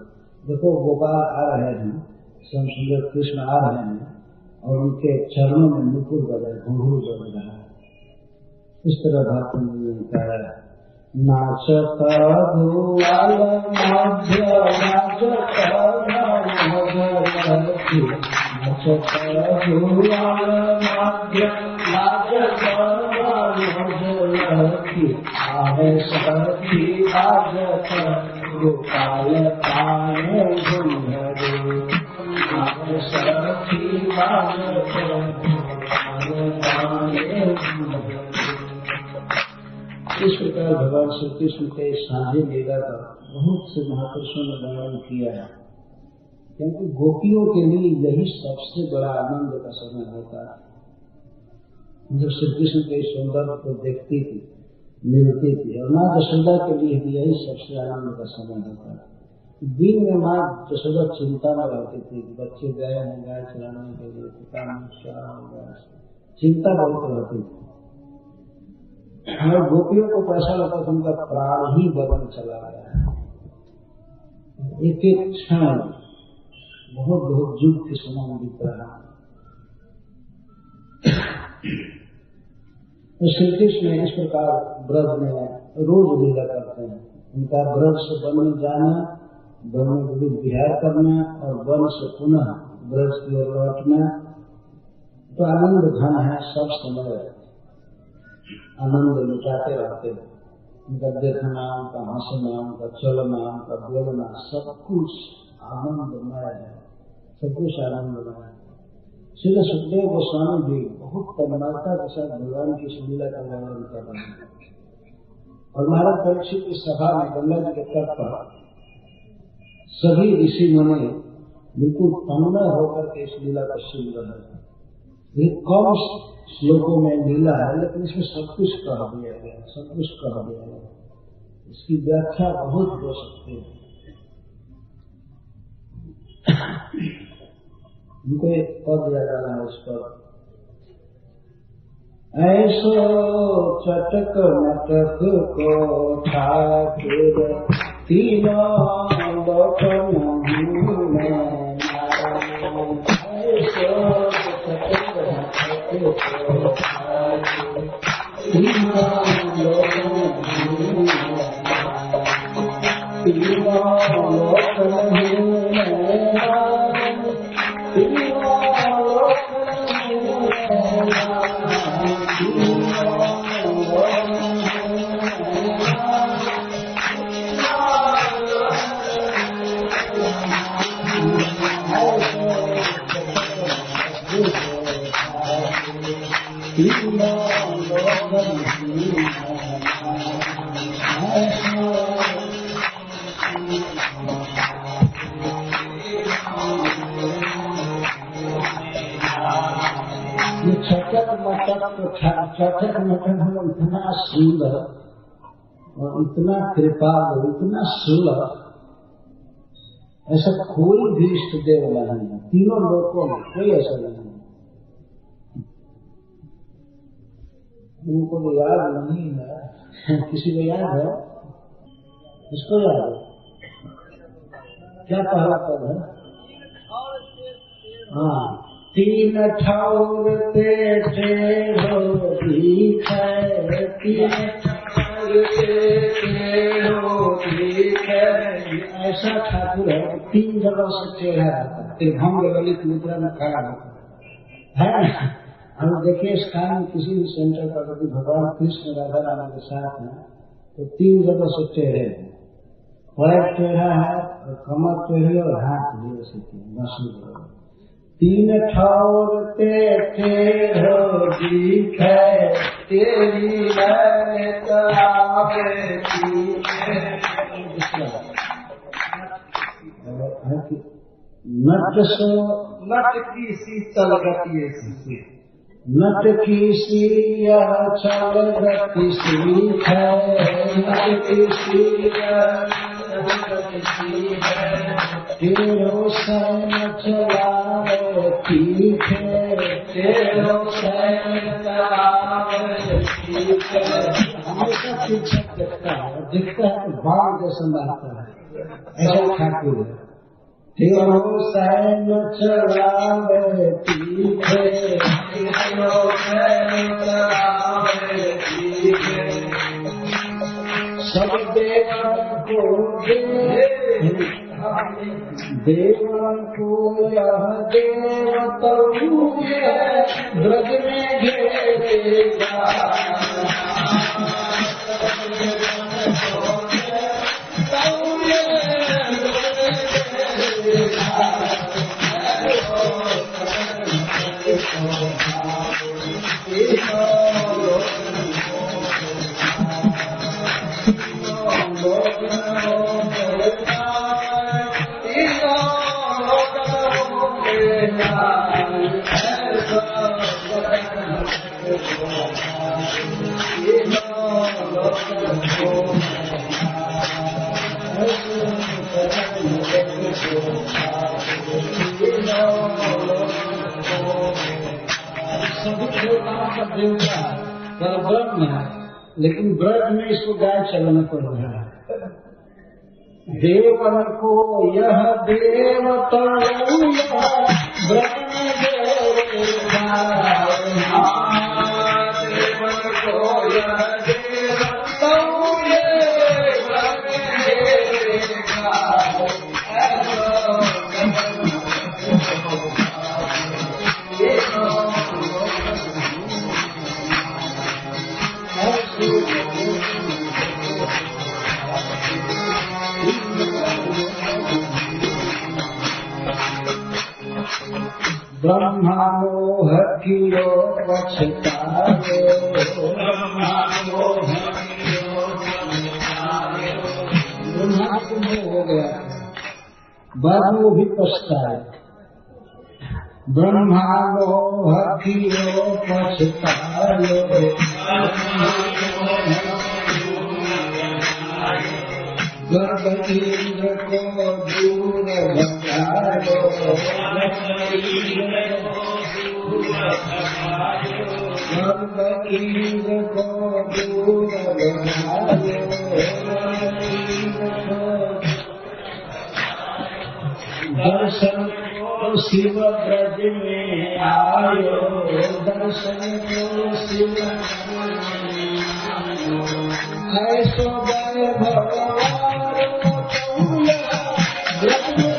देखो गोपाल आ रहे हैं, श्याम सुंदर कृष्ण आ रहे हैं, और उनके चरणों में मुकुट बजा घुंघरू बज रहा है। इस तरह भाषण में कहा है, नाचत गोपाल मध्य नाचत लखी नाचत गोपाल मध्य नाचत लखी आवे सखी बाजत गोपाल पान घुंघरू आवे सखी बाजत गोपाल पान घुंघरू। इस प्रकार भगवान श्री कृष्ण के साझी लीला का बहुत से महापुरुषों ने वर्णन किया है, क्योंकि गोपियों के लिए यही सबसे बड़ा आनंद का समय होता है। जब श्री कृष्ण के सौंदर्य को देखती थी, मिलती थी, और माँ यशोदा के लिए भी यही सबसे आनंद का समय होता है। दिन में माँ यशोदा चिंता में रहती थी, बच्चे गए हैं गाय चलाने के लिए, पिता चिंता बहुत रहती थी। और गोपियों को ऐसा लगता था उनका प्राण ही बदन चला गया है। एक एक क्षण बहुत बहुत युग के समान बीत रहा है। तो श्री कृष्ण इस प्रकार ब्रज में रोज लीला करते हैं। उनका ब्रज से वन में जाना, वन में विविध विहार करना, और वन से पुनः ब्रज की ओर लौटना, तो आनंद घन है। सब समय आनंद लुटाते रहते हैं। उनका देखना, उनका हंसना, उनका चलना, उनका बोलना, सब कुछ आनंदमय है, सब कुछ आनंदमय है। श्री सुखदेव गोस्वामी जी बहुत तन्मयता के साथ भगवान की लीला का वर्णन कर रहे हैं। और महाराज परीक्षित की सभा में गंगा जी के तट पर सभी ऋषि मुनि बिल्कुल तन्मय होकर के इस लीला को सुन रहे हैं। ये कम श्लोकों में लीला है, लेकिन इसमें सब कुछ कह दिया गया, सब कुछ कह दिया गया। इसकी व्याख्या बहुत हो सकती है। उनको एक पद दिया जा रहा है इस पर, ऐसो चटक मटक को ठाकुर तीनों लोकन ऐसो चटक मटक को ठाकुर तीनों लोकन चटक मटक इतना सुंदर और इतना कृपाल, इतना सुलभ, ऐसा कोई भी इष्ट देव नहीं है। तीनों लोगों में कोई ऐसा नहीं है। उनको तो याद नहीं है। किसी को याद है? इसको याद है? क्या पहला पद है? हाँ, तीन ठौर ते टेढ़ो दिखे, तीन ठौर ते टेढ़ो दिखे। ऐसा ठाकुर है, तीन जगह से टेढ़ा रहता है, त्रिभंग ललित मुद्रा में खड़ा होता है। हम देखिए स्थान में किसी भी सेंटर पर कभी भगवान कृष्ण राधा रानी के साथ में तो तीन जगह से टेढ़े हैं, पैर टेढ़ा है और कमर टेढ़ी और हाथ भी ऐसे मशहूर। तीन ठौर ते टेढ़ो दिखे, तेरी नट सो नट की शीतल गति ऐसी, नट की सिया चल गति सीखे, नट की सिया तेरो सैन चलावे तीखे, तेरो सैन चलावे तीखे। हमेशा पीछे दिखता है तो बाल जैसा लगता है, ऐसा ठाकुर है। तेरो सैन चलावे तीखे, तेरो सैन चलावे तीखे। सब देवन को देवन को यह देवतऊ ब्रज में घेरेगा, सभी देवताओं का देवता पर ब्रह्म है, लेकिन ब्रज में इसको गाय चलाना पड़ रहा है। देवन को यह देवता ब्रज में घेरेगा, देवन को यह देवता ब्रज में घेरेगा। ब्रह्मा मोह कियो पछतायो, ब्रह्मा मोह कियो पछतायो। ब्रह्मा को मोह हो गया, बाद में वो भी पछताए। ब्रह्मा मोह कियो पछतायो, गर्भ इंद्र को दूर भगायो, गर्भ इंद्र को दूर भगायो। दर्शन को शिव ब्रज में आयो, दर्शन को शिव ऐसो गए भगवान ब्रज में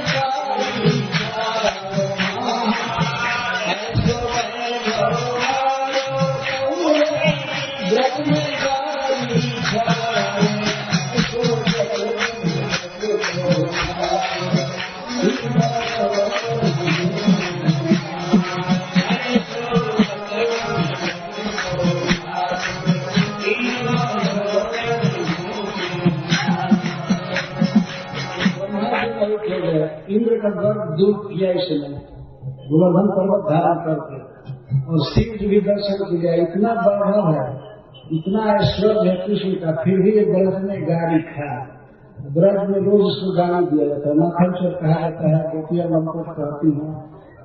इंद्र का गर्व दूर किया इसने गोवर्धन पर्वत धारण करके, और शिव जी भी दर्शन किया। इतना वैभव है, इतना ऐश्वर्य है कृष्ण का, फिर भी ये ब्रज में गाड़ी खाया। ब्रज में रोज उसको गाड़ी दिया जाता है, माखन चोर कहा जाता है, गोपियां लंपट कहती हैं,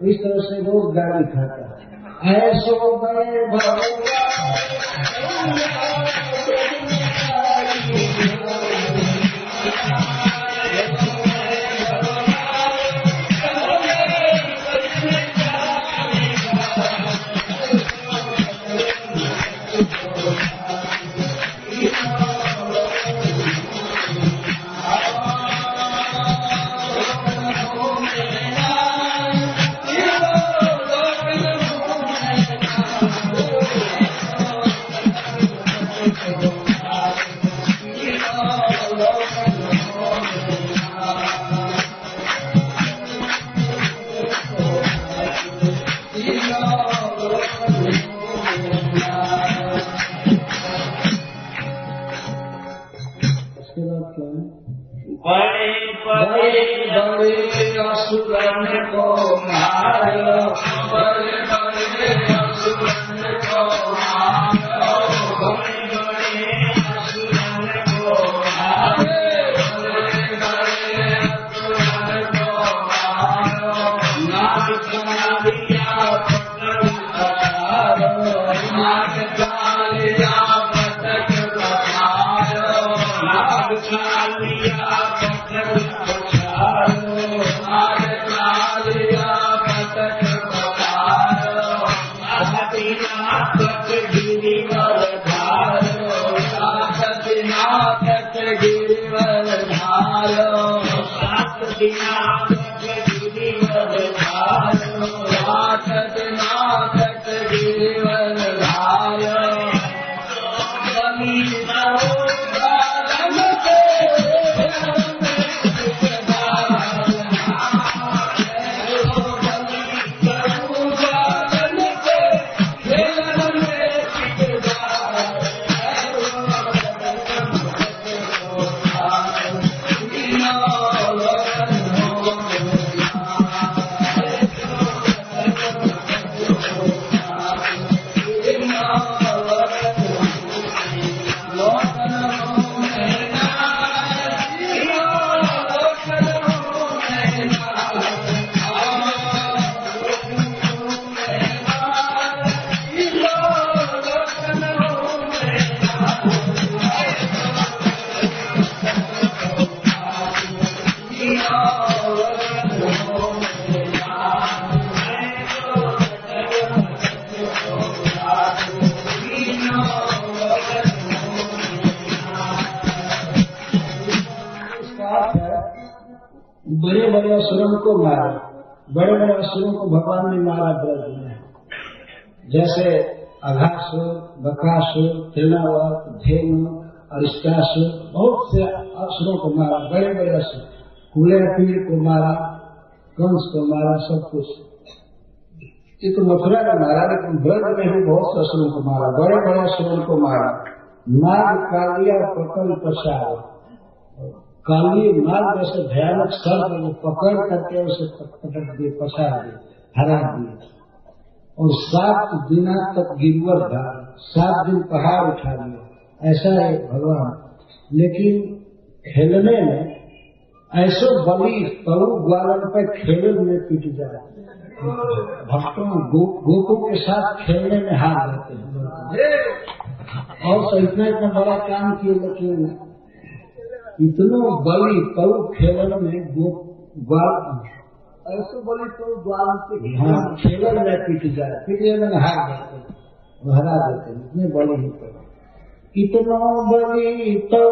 इस तरह से रोज गाड़ी खाता है। ऐसो गए भगवान बड़े बड़े असुरन को मारो, बड़े बड़े असुरन को मारो, बड़े बड़े असुरन को मारो, बड़े बड़े असुरन को मारो, नाग कालिया पटक पठारो, नाग कालिया पटक पठारो, नाग कालिया पटक पठारो, नाग कालिया पटक पठारो, नागनाथ गिरिवर धारो, नागनाथ गिरिवर धारो, नागनाथ गिरिवर धारो, नागनाथ गिरिवर धारो, बलि दहो बालन के बड़े बड़े असुरों को मारा, बड़े बड़े असुरों को भगवान ने मारा ब्रज में, जैसे अघासुर, बकासुर, तृणावर्त, धेनु, अरिष्टासुर, बहुत से असुरों को मारा, बड़े बड़े असुर, कुलेपीड़ को मारा, कंस को मारा, सब कुछ। ये तो मथुरा का मारा, लेकिन ब्रज में भी बहुत से असुरों को मारा, बड़े बड़े असुरों को मारा। नाग कालिया पकड़ पछाड़, काली नाग जैसे भयानक सर्प वो पकड़ करके उसे पटक दिए, पछाड़ दिए, हरा दिए, और 7 दिन तक गिरवर था, 7 दिन पहाड़ उठा लिया। ऐसा है भगवान। लेकिन खेलने में ऐसो बलि तऊ ग्वालन पे खेलने में पीट जाए, भक्तों गोपों के साथ खेलने में हार जाते हैं। और तो इतना बड़ा काम किए, लेकिन इतनो बलि तऊ खेलन में ऐसे बलि तऊ ग्वाल से खेलन में पीट जाए, पीटने में हार जाते हैं, हरा देते हैं, इतने बलि ही तो इतना बलि तऊ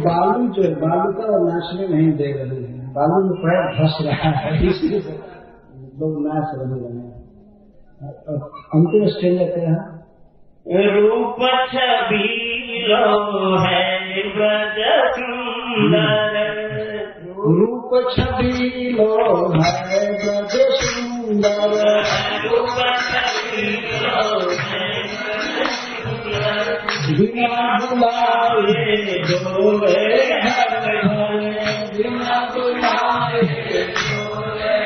बालू जो बालू का नाचने नहीं दे रहे हैं, बालू में पैर धस रहा है, इसलिए लोग नाच रहे हैं। अंतिम स्टेज लेते हैं। रूप छबीलो है ब्रज सुंदर, रूप छबीलो है ब्रज सुंदर, रूप छबीलो है बिना बुलाए डोले हर घर, बिना बुलाए डोले,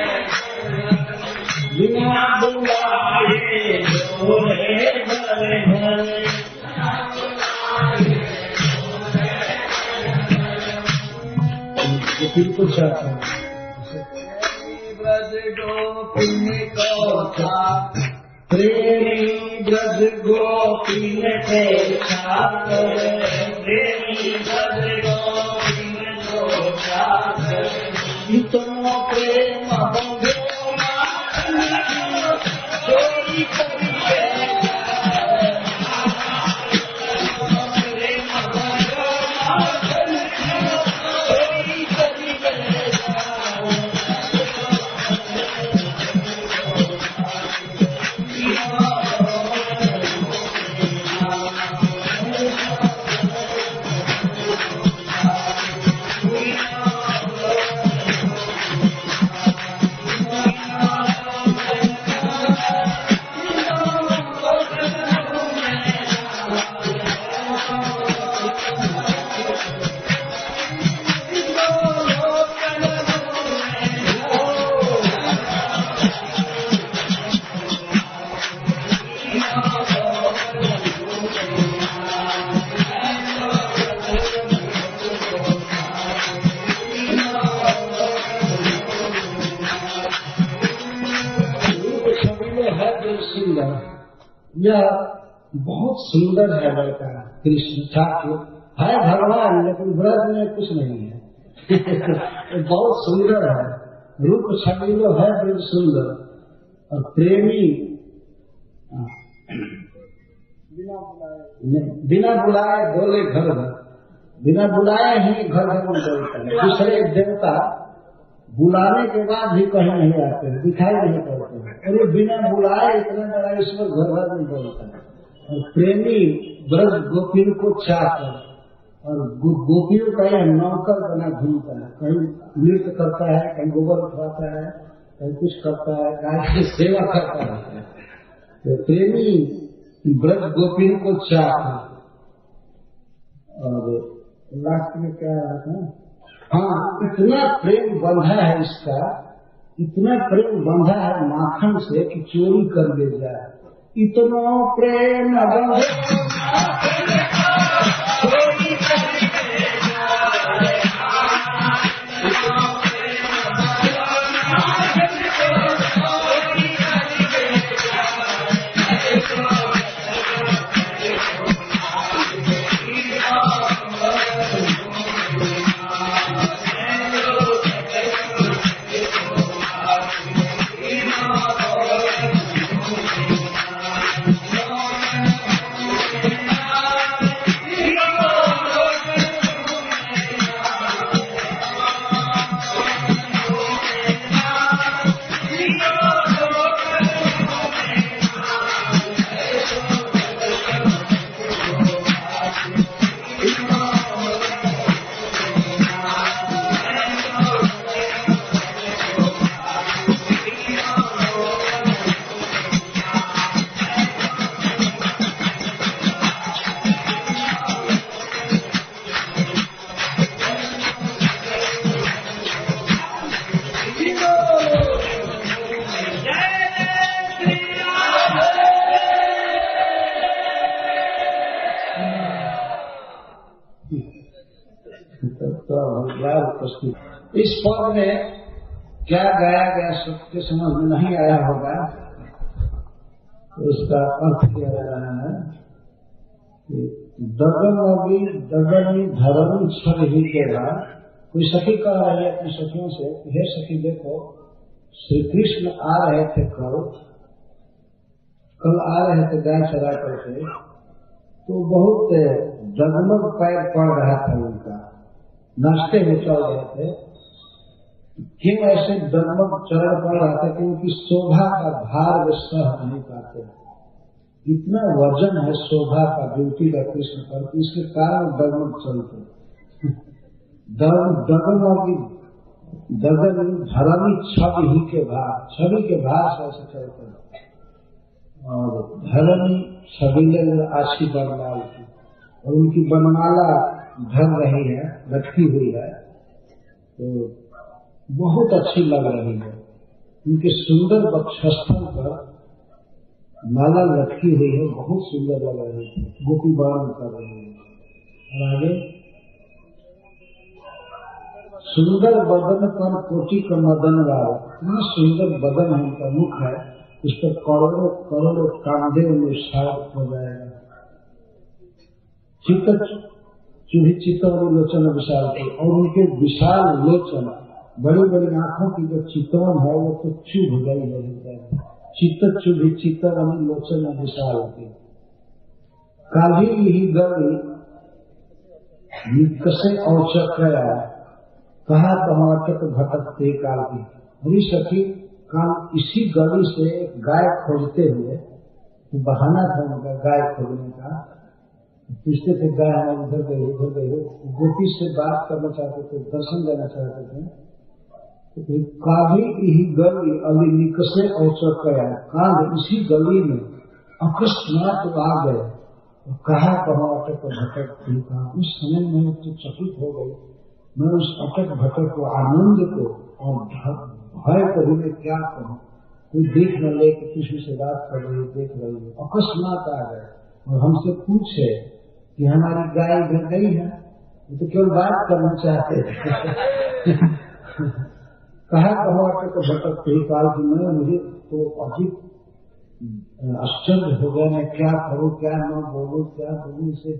बिना बुलाए डोले घर घर। बिल्कुल चाहते हैं ब्रज गोपिन को चाक, प्रेमी ब्रज गोपिन के चाक, प्रेमी ब्रज गोपिन को चाक, इतना प्रेम बंधो चोरी करिए यह बहुत सुंदर है लड़का कृष्ण ठाकुर है भगवान, लेकिन व्रत में कुछ नहीं है। बहुत सुंदर है, रूप छबीलो है, बहुत सुंदर और प्रेमी। बिना बुलाए डोले घर घर, बिना बुलाए ही घर घर में डोलता है। दूसरे देवता बुलाने के बाद भी कहीं नहीं आते, दिखाई नहीं पड़ते, अरे बिना बुलाए इतना बड़ा ईश्वर घर घर में बोलता है। और प्रेमी ब्रज गोपिन को चाहकर और गोपियों का यह नौकर बना घूमता है, कहीं नृत्य करता है, कहीं गोबर उठवाता है, कहीं कुछ करता है, गाय की सेवा करता है। तो प्रेमी ब्रज गोपिन को चाहकर, और लास्ट में क्या है, हाँ इतना प्रेम बंधा है इसका, इतना प्रेम बंधा है माखन से कि चोरी कर ले जाए। इतना प्रेम बंधा चोरी कर ले जाए। इस पद में क्या गाया गया सबके समझ में नहीं आया होगा, तो उसका अर्थ किया जा रहा है कि दगनी धर्म छल ही के बाद कोई सखी कह रही है अपनी सखियों से, हे सखी देखो श्री कृष्ण आ रहे थे, कल आ रहे थे गाय चरा करके, तो बहुत डगमग पैर पड़ रहा था उनका, नाचते हुए चल रहे थे। क्यों ऐसे डगमग चरण पड़ रहा था कि उनकी शोभा का भार वे सह नहीं पाते। इतना वजन है शोभा का, ब्यूटी का कृष्ण पर, इसके कारण डगमग चलते। डगमग धर्मी छवि ही के भार, छवि के भार से ऐसे चलते। और धर्मी छबीले आशी बनमाल की, और उनकी बनमाला धर रही है, रखी हुई है, तो बहुत अच्छी लग रही है। उनके सुंदर वक्षस्थल पर माला लटकी हुई है, बहुत सुंदर लग रही है, गोपी वर्णन कर रही है। और आगे सुंदर बदन पर कोटि का मदन वाला, इतना सुंदर बदन उनका मुख है, उस पर करोड़ों करोड़ों कांधे उन्हें शायद हो जाएगा। चित्त वाली लोचन विशाल थे, और उनके विशाल लोचन, बड़ी बड़ी आंखों की जो चितवन है वो तो चुभ गई है हृदय। चित्त चुभी चित्त वाली लोचन विशाल थी। काली ही गई कसे औचक गया, कहा टमाटर भटकते काल की। मेरी सखी काल इसी गली से गाय खोजते हुए, बहाना था उनका गाय खोजने का, पूछते थे गाय हमारी उधर गई, गोपी से बात करना चाहते थे, दर्शन देना चाहते थे। तो काली ही गली अली निकसे औचक गया, काल इसी गली में अकस्मात आ गए, कहा अटक भटक था। उस समय में तो चकित हो गई, मैं उस अटक भटक को, आनंद को और भय को भी मैं क्या कहूँ। कोई देख न ले कि किसी से बात कर रही, देख रही है, अकस्मात आ गए और हमसे पूछे कि हमारी गाय इधर गई है, तो केवल बात करना चाहते थे। कहा अटक भटक थी काल की, मैं मुझे तो अधिक आश्चर्य हो गया, मैं क्या करूं, क्या न बोलूं, क्या बोलूं, इसे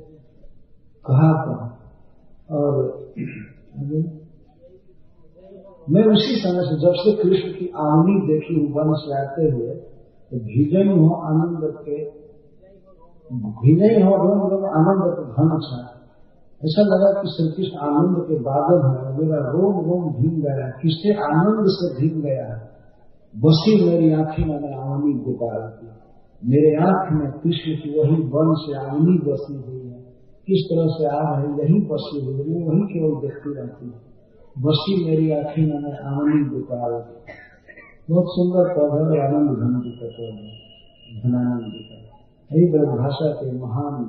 कहा था। और मैं उसी समय से, जब से कृष्ण की आमनी देखी वन से आते हुए, तो भीजन हो आनंद के, भीजन हो रोम रोम आनंद के घन छा, ऐसा लगा कि श्री कृष्ण आनंद के बादल है, मेरा रोम रोम भीग गया। किससे आनंद से भीग गया है। बसी मेरी आंखें मैंने आमनी गोपाल की, मेरे आंख में कृष्ण की वही वन से आमनी बसी हुई है। किस तरह से आ रहे, यही बसी हुई है, वही केवल देखती रहती है। बसी मेरी आंखें मैंने आमनी गोपाल की। बहुत सुंदर पौधा आनंद घन की कटोर है, धनानंद जी का। यही ब्रज भाषा के महान